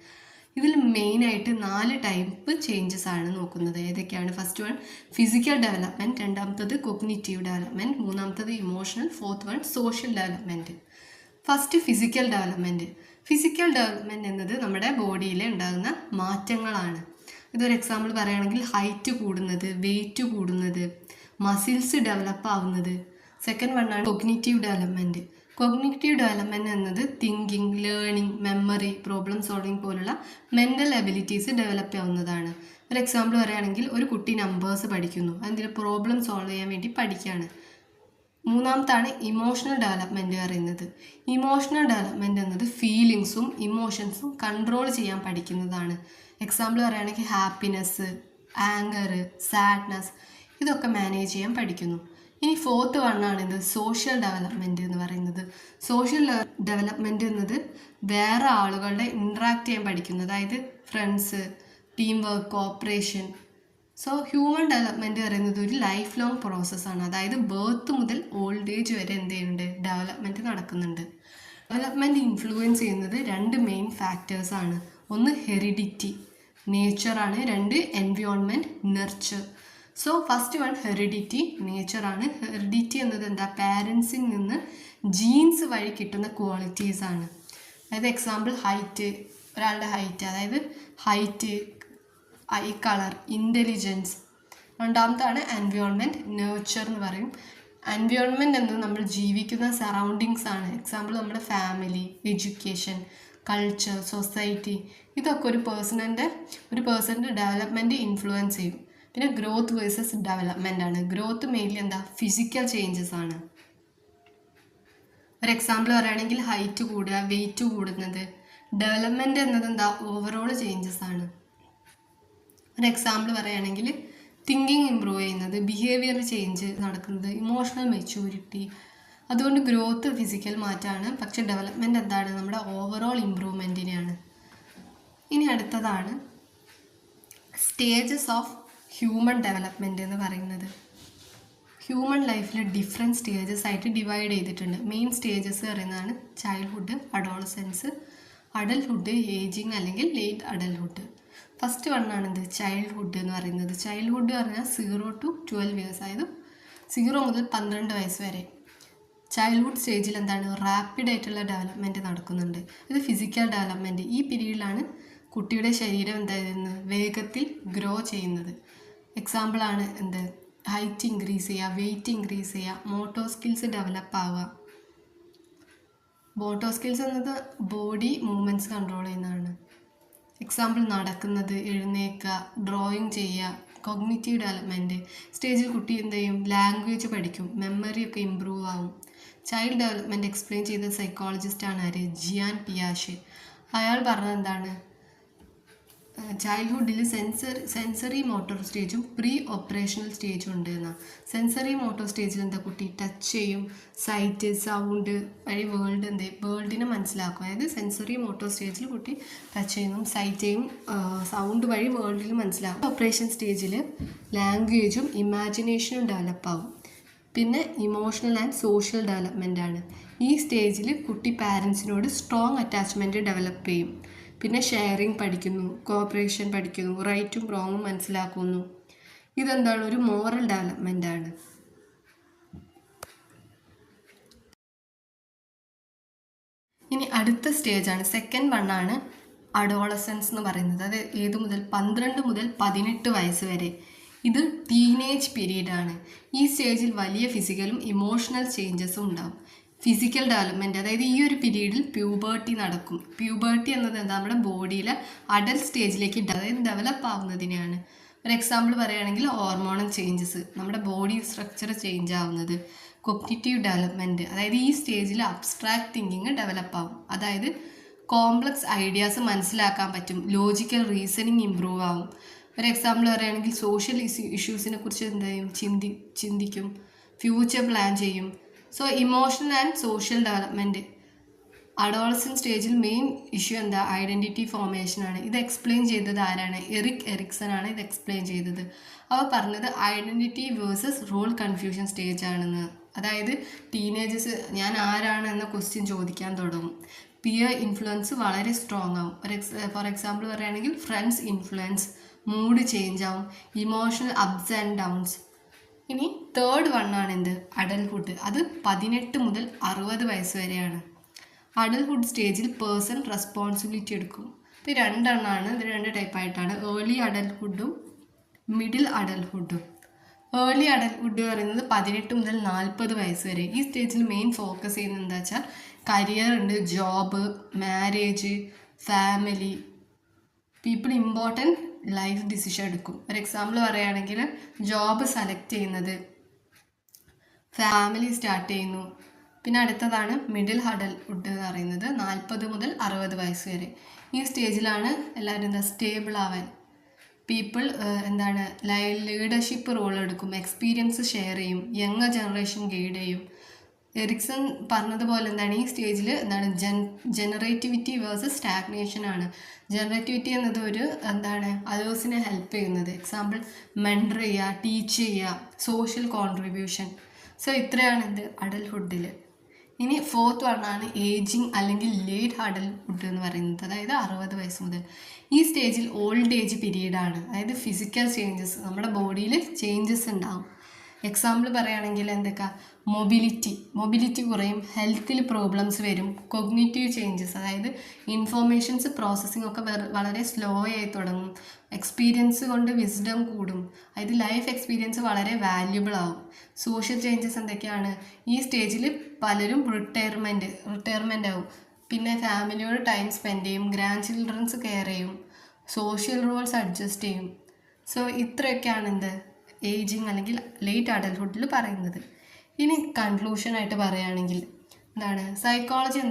ഇതിൽ മെയിനായിട്ട് 4 ടൈപ്പ് ചേഞ്ചസ് ആണ് നോക്കുന്നത്. ഏതൊക്കെയാണ്? ഫസ്റ്റ് വൺ ഫിസിക്കൽ ഡെവലപ്മെൻറ്റ്, രണ്ടാമത്തത് കൊഗ്നിറ്റീവ് ഡെവലപ്മെൻറ്റ്, മൂന്നാമത്തത് emotional, fourth one social development. First physical development. Physical development എന്നത് നമ്മുടെ ബോഡിയിൽ ഉണ്ടാകുന്ന മാറ്റങ്ങളാണ്. ഇതൊരു എക്സാമ്പിൾ പറയുകയാണെങ്കിൽ ഹൈറ്റ് കൂടുന്നത്, വെയിറ്റ് കൂടുന്നത്, മസിൽസ് ഡെവലപ്പ് ആവുന്നത്. സെക്കൻഡ് വണ്ണാണ് കൊഗ്നിറ്റീവ് ഡെവലപ്മെൻറ്റ്. കൊഗ്നിറ്റീവ് ഡെവലപ്മെൻറ്റ് എന്നത് thinking, learning, memory, problem solving പോലുള്ള മെൻ്റൽ എബിലിറ്റീസ് ഡെവലപ്പ് ആവുന്നതാണ്. ഒരു എക്സാമ്പിൾ പറയുകയാണെങ്കിൽ ഒരു കുട്ടി നമ്പേഴ്സ് പഠിക്കുന്നു, അതിൻ്റെ പ്രോബ്ലം സോൾവ് ചെയ്യാൻ വേണ്ടി പഠിക്കുകയാണ്. മൂന്നാമത്താണ് ഇമോഷണൽ ഡെവലപ്മെൻറ്റ് പറയുന്നത്. ഇമോഷണൽ ഡെവലപ്മെൻറ്റ് എന്നത് ഫീലിങ്സും ഇമോഷൻസും കൺട്രോൾ ചെയ്യാൻ പഠിക്കുന്നതാണ്. എക്സാമ്പിൾ പറയുകയാണെങ്കിൽ ഹാപ്പിനെസ്, ആങ്കർ, സാഡ്നെസ്, ഇതൊക്കെ മാനേജ് ചെയ്യാൻ പഠിക്കുന്നു. ഇനി ഫോർത്ത് വണ്ണാണ് ഇത് സോഷ്യൽ ഡെവലപ്മെൻറ്റ് എന്ന് പറയുന്നത്. സോഷ്യൽ ഡെവലപ്മെൻറ്റ് എന്നത് വേറെ ആളുകളുടെ ഇൻട്രാക്ട് ചെയ്യാൻ പഠിക്കുന്നത്, അതായത് friends, team work, corporation. So human development പറയുന്നത് ഒരു ലൈഫ് ലോങ് പ്രോസസ്സാണ്. അതായത് ബർത്ത് മുതൽ ഓൾഡ് ഏജ് വരെ എന്ത് ചെയ്യുന്നുണ്ട്, ഡെവലപ്മെൻറ്റ് നടക്കുന്നുണ്ട്. ഡെവലപ്മെൻറ്റ് ഇൻഫ്ലുവൻസ് ചെയ്യുന്നത് 2 മെയിൻ ഫാക്ടേഴ്സാണ്. ഒന്ന് ഹെറിഡിറ്റി, നേച്ചറാണ്. 2 environment, nurture. So first one heredity, നേച്ചറാണ്. ഹെറിഡിറ്റി എന്നത് എന്താ, പാരൻസിൽ നിന്ന് ജീൻസ് വഴി കിട്ടുന്ന ക്വാളിറ്റീസാണ്. അതായത് എക്സാമ്പിൾ ഹൈറ്റ്, ഒരാളുടെ ഹൈറ്റ്, അതായത് ഹൈറ്റ്, ഐ കളർ, ഇൻ്റലിജൻസ്. രണ്ടാമത്താണ് എൻവിയോൺമെൻറ്റ്, നേച്ചർ എന്ന് പറയും. എൻവിയോൺമെൻറ്റ് എന്നത് നമ്മൾ ജീവിക്കുന്ന സറൗണ്ടിങ്സ് ആണ്. എക്സാമ്പിൾ നമ്മുടെ ഫാമിലി, എഡ്യൂക്കേഷൻ, കൾച്ചർ, സൊസൈറ്റി, ഇതൊക്കെ ഒരു പേഴ്സണിൻ്റെ ഡെവലപ്മെൻറ്റ് ഇൻഫ്ലുവൻസ് ചെയ്യും. പിന്നെ ഗ്രോത്ത് വേഴ്സസ് ഡെവലപ്മെൻ്റ് ആണ്. ഗ്രോത്ത് മെയിൻലി എന്താ ഫിസിക്കൽ ചേഞ്ചസ് ആണ്. ഒരു എക്സാമ്പിൾ പറയുകയാണെങ്കിൽ ഹൈറ്റ് കൂടുക, വെയിറ്റ് കൂടുന്നത്. ഡെവലപ്മെൻറ്റ് എന്നത് എന്താ ഓവറോൾ ചേഞ്ചസ് ആണ്. ഒരു എക്സാമ്പിൾ പറയുകയാണെങ്കിൽ തിങ്കിങ് ഇമ്പ്രൂവ് ചെയ്യുന്നത്, ബിഹേവിയർ ചേഞ്ച് നടക്കുന്നത്, ഇമോഷണൽ മെച്യൂരിറ്റി. അതുകൊണ്ട് ഗ്രോത്ത് ഫിസിക്കൽ മാറ്റമാണ്, പക്ഷെ ഡെവലപ്മെൻറ്റ് എന്താണ് നമ്മുടെ ഓവറോൾ ഇമ്പ്രൂവ്മെൻറ്റിനെയാണ്. ഇനി അടുത്തതാണ് സ്റ്റേജസ് ഓഫ് ഹ്യൂമൻ ഡെവലപ്മെൻറ്റ് എന്ന് പറയുന്നത്. ഹ്യൂമൻ ലൈഫിൽ ഡിഫറെൻറ്റ് സ്റ്റേജസ് ആയിട്ട് ഡിവൈഡ് ചെയ്തിട്ടുണ്ട്. മെയിൻ സ്റ്റേജസ് പറയുന്നതാണ് ചൈൽഡ്ഹുഡ്, അഡോളസെൻസ്, അഡൽട്ട്ഹുഡ്, ഏജിങ് അല്ലെങ്കിൽ ലേറ്റ് അഡൽട്ട്ഹുഡ്. ഫസ്റ്റ് വണ്ണാണിത് ചൈൽഡ്ഹുഡ് എന്ന് പറയുന്നത്. ചൈൽഡ്ഹുഡ് പറഞ്ഞാൽ 0 to 12 years, അതായത് 0 മുതൽ 12 വയസ്സ് വരെ. ചൈൽഡ്ഹുഡ് സ്റ്റേജിൽ എന്താണ് റാപ്പിഡായിട്ടുള്ള ഡെവലപ്മെൻറ്റ് നടക്കുന്നുണ്ട്. ഇത് ഫിസിക്കൽ ഡെവലപ്മെൻറ്റ്. ഈ പീരീഡിലാണ് കുട്ടിയുടെ ശരീരം എന്തായിരുന്നത് വേഗത്തിൽ ഗ്രോ ചെയ്യുന്നത്. എക്സാമ്പിളാണ് എന്ത് ഹൈറ്റ് ഇൻക്രീസ് ചെയ്യുക, വെയിറ്റ് ഇൻക്രീസ് ചെയ്യുക, മോട്ടോർ സ്കിൽസ് ഡെവലപ്പ് ആവുക. മോട്ടോർ സ്കിൽസ് എന്നത് ബോഡി മൂവ്മെൻറ്റ്സ് കൺട്രോൾ ചെയ്യുന്നതാണ്. എക്സാമ്പിൾ നടക്കുന്നത്, എഴുന്നേൽക്കുക, ഡ്രോയിങ് ചെയ്യുക. കോഗ്നിറ്റീവ് ഡെവലപ്മെൻറ്റ് സ്റ്റേജിൽ കുട്ടി എന്ത് ചെയ്യും ലാംഗ്വേജ് പഠിക്കും, മെമ്മറിയൊക്കെ ഇമ്പ്രൂവ് ആവും. ചൈൽഡ് ഡെവലപ്മെൻറ്റ് എക്സ്പ്ലെയിൻ ചെയ്ത സൈക്കോളജിസ്റ്റാണ് ആര് ജിയാൻ പിയാഷെ. അയാൾ പറഞ്ഞത് എന്താണ് ചൈൽഡ്ഹുഡിൽ സെൻസറി മോട്ടോർ സ്റ്റേജും പ്രീ ഓപ്പറേഷണൽ സ്റ്റേജും ഉണ്ട് എന്നാണ്. സെൻസറി മോട്ടോർ സ്റ്റേജിൽ എന്താ കുട്ടി ടച്ച് ചെയ്യും, സൈറ്റ്, സൗണ്ട് വഴി വേൾഡിനെ മനസ്സിലാക്കും. അതായത് സെൻസറി മോട്ടോർ സ്റ്റേജിൽ കുട്ടി ടച്ച് ചെയ്യുന്നു, സൈറ്റ് ചെയ്യും, സൗണ്ട് വഴി വേൾഡിൽ മനസ്സിലാക്കും. ഓപ്പറേഷൻ സ്റ്റേജിൽ ലാംഗ്വേജും ഇമാജിനേഷനും ഡെവലപ്പ് ആവും. പിന്നെ ഇമോഷണൽ ആൻഡ് സോഷ്യൽ ഡെവലപ്മെൻ്റ് ആണ്. ഈ സ്റ്റേജിൽ കുട്ടി പാരൻസിനോട് സ്ട്രോങ് അറ്റാച്ച്മെൻറ്റ് ഡെവലപ്പ് ചെയ്യും. പിന്നെ ഷെയറിങ് പഠിക്കുന്നു, കോപ്പറേഷൻ പഠിക്കുന്നു, റൈറ്റും റോങ്ങും മനസ്സിലാക്കുന്നു. ഇതെന്താണ് ഒരു മോറൽ ഡെവലപ്മെൻ്റ് ആണ്. ഇനി അടുത്ത സ്റ്റേജാണ് സെക്കൻഡ് വണ്ണാണ് അഡോളസൻസ് എന്ന് പറയുന്നത്. അത് ഏത് മുതൽ 12 മുതൽ 18 വയസ്സ് വരെ. ഇത് ടീനേജ് പീരീഡാണ്. ഈ സ്റ്റേജിൽ വലിയ ഫിസിക്കലും ഇമോഷണൽ ചേഞ്ചസും ഉണ്ടാകും. ഫിസിക്കൽ ഡെവലപ്മെൻറ്റ്, അതായത് ഈ ഒരു പീരീഡിൽ പ്യൂബേർട്ടി നടക്കും. പ്യൂബേർട്ടി എന്നത് എന്താ നമ്മുടെ ബോഡിയിലെ അഡൽട്ട് സ്റ്റേജിലേക്ക് അതായത് ഡെവലപ്പ് ആവുന്നതിനെയാണ്. ഒരു എക്സാമ്പിൾ പറയുകയാണെങ്കിൽ ഹോർമോണൽ ചേഞ്ചസ്, നമ്മുടെ ബോഡി സ്ട്രക്ചർ ചേഞ്ച് ആവുന്നത്. കോഗ്നിറ്റീവ് ഡെവലപ്മെൻറ്റ്, അതായത് ഈ സ്റ്റേജിൽ അബ്സ്ട്രാക്ട് തിങ്കിങ് ഡെവലപ്പ് ആവും. അതായത് കോംപ്ലക്സ് ഐഡിയാസ് മനസ്സിലാക്കാൻ പറ്റും, ലോജിക്കൽ റീസണിങ് ഇമ്പ്രൂവ് ആവും. ഒരു എക്സാമ്പിൾ പറയുകയാണെങ്കിൽ സോഷ്യൽ ഇഷ്യൂസിനെ കുറിച്ച് എന്ത് ചെയ്യും ചിന്തിക്കും, ഫ്യൂച്ചർ പ്ലാൻ ചെയ്യും. So emotional and social development adolescence സ്റ്റേജിൽ മെയിൻ ഇഷ്യൂ എന്താ ഐഡൻറ്റിറ്റി ഫോർമേഷൻ ആണ്. ഇത് എക്സ്പ്ലെയിൻ ചെയ്തത് ആരാണ് എറിക് എറിക്സൺ ആണ് ഇത് എക്സ്പ്ലെയിൻ ചെയ്തത്. അവർ പറഞ്ഞത് identity versus role confusion stage ആണെന്ന്. അതായത് ടീനേജേഴ്സ് ഞാൻ ആരാണ് എന്ന ക്വസ്റ്റ്യൻ ചോദിക്കാൻ തുടങ്ങും. പിയർ ഇൻഫ്ലുവൻസ് വളരെ സ്ട്രോങ് ആവും. ഫോർ എക്സാമ്പിൾ പറയുകയാണെങ്കിൽ ഫ്രണ്ട്സ് ഇൻഫ്ലുവൻസ്, മൂഡ് ചേഞ്ച് ആവും, ഇമോഷണൽ അപ്സ് ആൻഡ് ഡൗൺസ്. ഇനി തേർഡ് വണ്ണാണ് എന്ത് അഡൽട്ട്ഹുഡ്. അത് 18 മുതൽ 60 വയസ്സ് വരെയാണ്. അഡൽട്ട്ഹുഡ് സ്റ്റേജിൽ പേഴ്സൺ റെസ്പോൺസിബിലിറ്റി എടുക്കും. ഇത് രണ്ടെണ്ണമാണ്, ഇത് 2 ടൈപ്പായിട്ടാണ്, ഏർലി അഡൽട്ട്ഹുഡും മിഡിൽ അഡൽട്ട്ഹുഡും. ഏർലി അഡൽട്ട്ഹുഡ് പറയുന്നത് 18 മുതൽ 40 വയസ്സ് വരെ. ഈ സ്റ്റേജിൽ മെയിൻ ഫോക്കസ് ചെയ്യുന്നത് എന്താ വെച്ചാൽ കരിയർ ഉണ്ട്, job, marriage, family, people important life decision എടുക്കും. ഒരു എക്സാമ്പിൾ പറയുകയാണെങ്കിൽ ജോബ് സെലക്ട് ചെയ്യുന്നത്, ഫാമിലി സ്റ്റാർട്ട് ചെയ്യുന്നു. പിന്നെ അടുത്തതാണ് മിഡിൽ അഡൽട്ട്ഹുഡ് എന്ന് പറയുന്നത് 40 മുതൽ 60 വയസ്സ് വരെ. ഈ സ്റ്റേജിലാണ് എല്ലാവരും എന്താ സ്റ്റേബിൾ ആവാൻ, പീപ്പിൾ എന്താണ് ലീഡർഷിപ്പ് റോൾ എടുക്കും, എക്സ്പീരിയൻസ് ഷെയർ ചെയ്യും, യങ് ജനറേഷൻ ഗൈഡ് ചെയ്യും. എറിക്സൺ പറഞ്ഞതുപോലെ എന്താണ് ഈ സ്റ്റേജിൽ എന്താണ് ജനറേറ്റിവിറ്റി വേഴ്സസ് സ്റ്റാഗ്നേഷൻ ആണ്. ജനറേറ്റിവിറ്റി എന്നത് ഒരു എന്താണ് അതേഴ്സിനെ ഹെൽപ്പ് ചെയ്യുന്നത്, എക്സാമ്പിൾ മെൻറ്റർ ചെയ്യുക, ടീച്ച് ചെയ്യുക, സോഷ്യൽ കോൺട്രിബ്യൂഷൻ. സോ ഇത്രയാണ് ഇത് അഡൽട്ട്ഹുഡിൽ. ഇനി ഫോർത്ത് വണ്ണാണ് ഏജിങ് അല്ലെങ്കിൽ ലേറ്റ് അഡൽട്ട്ഹുഡ് എന്ന് പറയുന്നത്, അതായത് 60 വയസ്സ് മുതൽ. ഈ സ്റ്റേജിൽ ഓൾഡ് ഏജ് പീരീഡാണ്. അതായത് ഫിസിക്കൽ ചേഞ്ചസ്, നമ്മുടെ ബോഡിയിൽ ചേഞ്ചസ് ഉണ്ടാകും. എക്സാമ്പിൾ പറയുകയാണെങ്കിൽ എന്തൊക്കെ മൊബിലിറ്റി കുറയും, ഹെൽത്തിൽ പ്രോബ്ലംസ് വരും, കൊഗ്നിറ്റീവ് ചേഞ്ചസ്, അതായത് ഇൻഫോർമേഷൻസ് പ്രോസസ്സിംഗ് ഒക്കെ വളരെ സ്ലോ ആയി തുടങ്ങും, എക്സ്പീരിയൻസ് കൊണ്ട് വിസ്ഡം കൂടും, അതായത് ലൈഫ് എക്സ്പീരിയൻസ് വളരെ വാല്യുബിൾ ആവും. സോഷ്യൽ ചേഞ്ചസ് എന്തൊക്കെയാണ് ഈ സ്റ്റേജിൽ പലരും റിട്ടയർമെൻ്റ് ആവും. പിന്നെ ഫാമിലിയോട് ടൈം സ്പെൻഡ് ചെയ്യും, ഗ്രാൻഡ് ചിൽഡ്രൻസ് കെയർ ചെയ്യും, സോഷ്യൽ റോൾസ് അഡ്ജസ്റ്റ് ചെയ്യും. സോ ഇത്രയൊക്കെയാണ് ഏജിങ് അല്ലെങ്കിൽ ലേറ്റ് അഡൽട്ട്ഹുഡിൽ പറയുന്നത്. ഇനി കൺക്ലൂഷനായിട്ട് പറയുകയാണെങ്കിൽ സൈക്കോളജി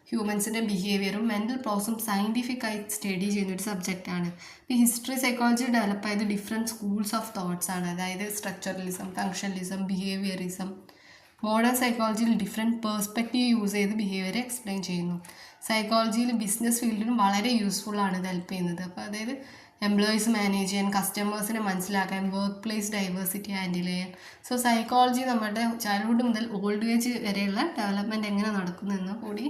ഹ്യൂമൻസിൻ്റെ ബിഹേവിയറും മെൻ്റൽ പ്രോസസ്സും സയൻറ്റിഫിക്കായി സ്റ്റഡി ചെയ്യുന്നൊരു സബ്ജക്റ്റാണ്. ഈ ഹിസ്റ്ററി സൈക്കോളജി ഡെവലപ്പ് ആയത് ഡിഫറെൻറ്റ് സ്കൂൾസ് ഓഫ് തോട്ട്സ് ആണ്. അതായത് സ്ട്രക്ചറലിസം, ഫങ്ഷണലിസം, ബിഹേവിയറിസം. മോഡേൺ സൈക്കോളജിയിൽ ഡിഫറെൻറ്റ് പേഴ്സ്പെക്റ്റീവ് യൂസ് ചെയ്ത് ബിഹേവിയറെ എക്സ്പ്ലെയിൻ ചെയ്യുന്നു. സൈക്കോളജിയിൽ ബിസിനസ് ഫീൽഡിലും വളരെ യൂസ്ഫുള്ളാണ് ഇത് ഹെൽപ്പ് ചെയ്യുന്നത്. അപ്പോൾ അതായത് എംപ്ലോയീസ് മാനേജ് ചെയ്യാൻ, കസ്റ്റമേഴ്സിനെ മനസ്സിലാക്കാൻ, വർക്ക് പ്ലേസ് ഡൈവേഴ്സിറ്റി ഹാൻഡിൽ ചെയ്യാൻ. സോ സൈക്കോളജി നമ്മുടെ ചൈൽഡ്ഹുഡ് മുതൽ ഓൾഡ് ഏജ് വരെയുള്ള ഡെവലപ്മെൻറ്റ് എങ്ങനെ നടക്കുന്നതെന്ന് കൂടി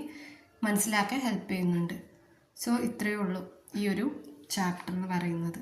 മനസ്സിലാക്കാൻ ഹെൽപ്പ് ചെയ്യുന്നുണ്ട്. സോ ഇത്രയേ ഉള്ളൂ ഈ ഒരു ചാപ്റ്റർ എന്ന് പറയുന്നത്.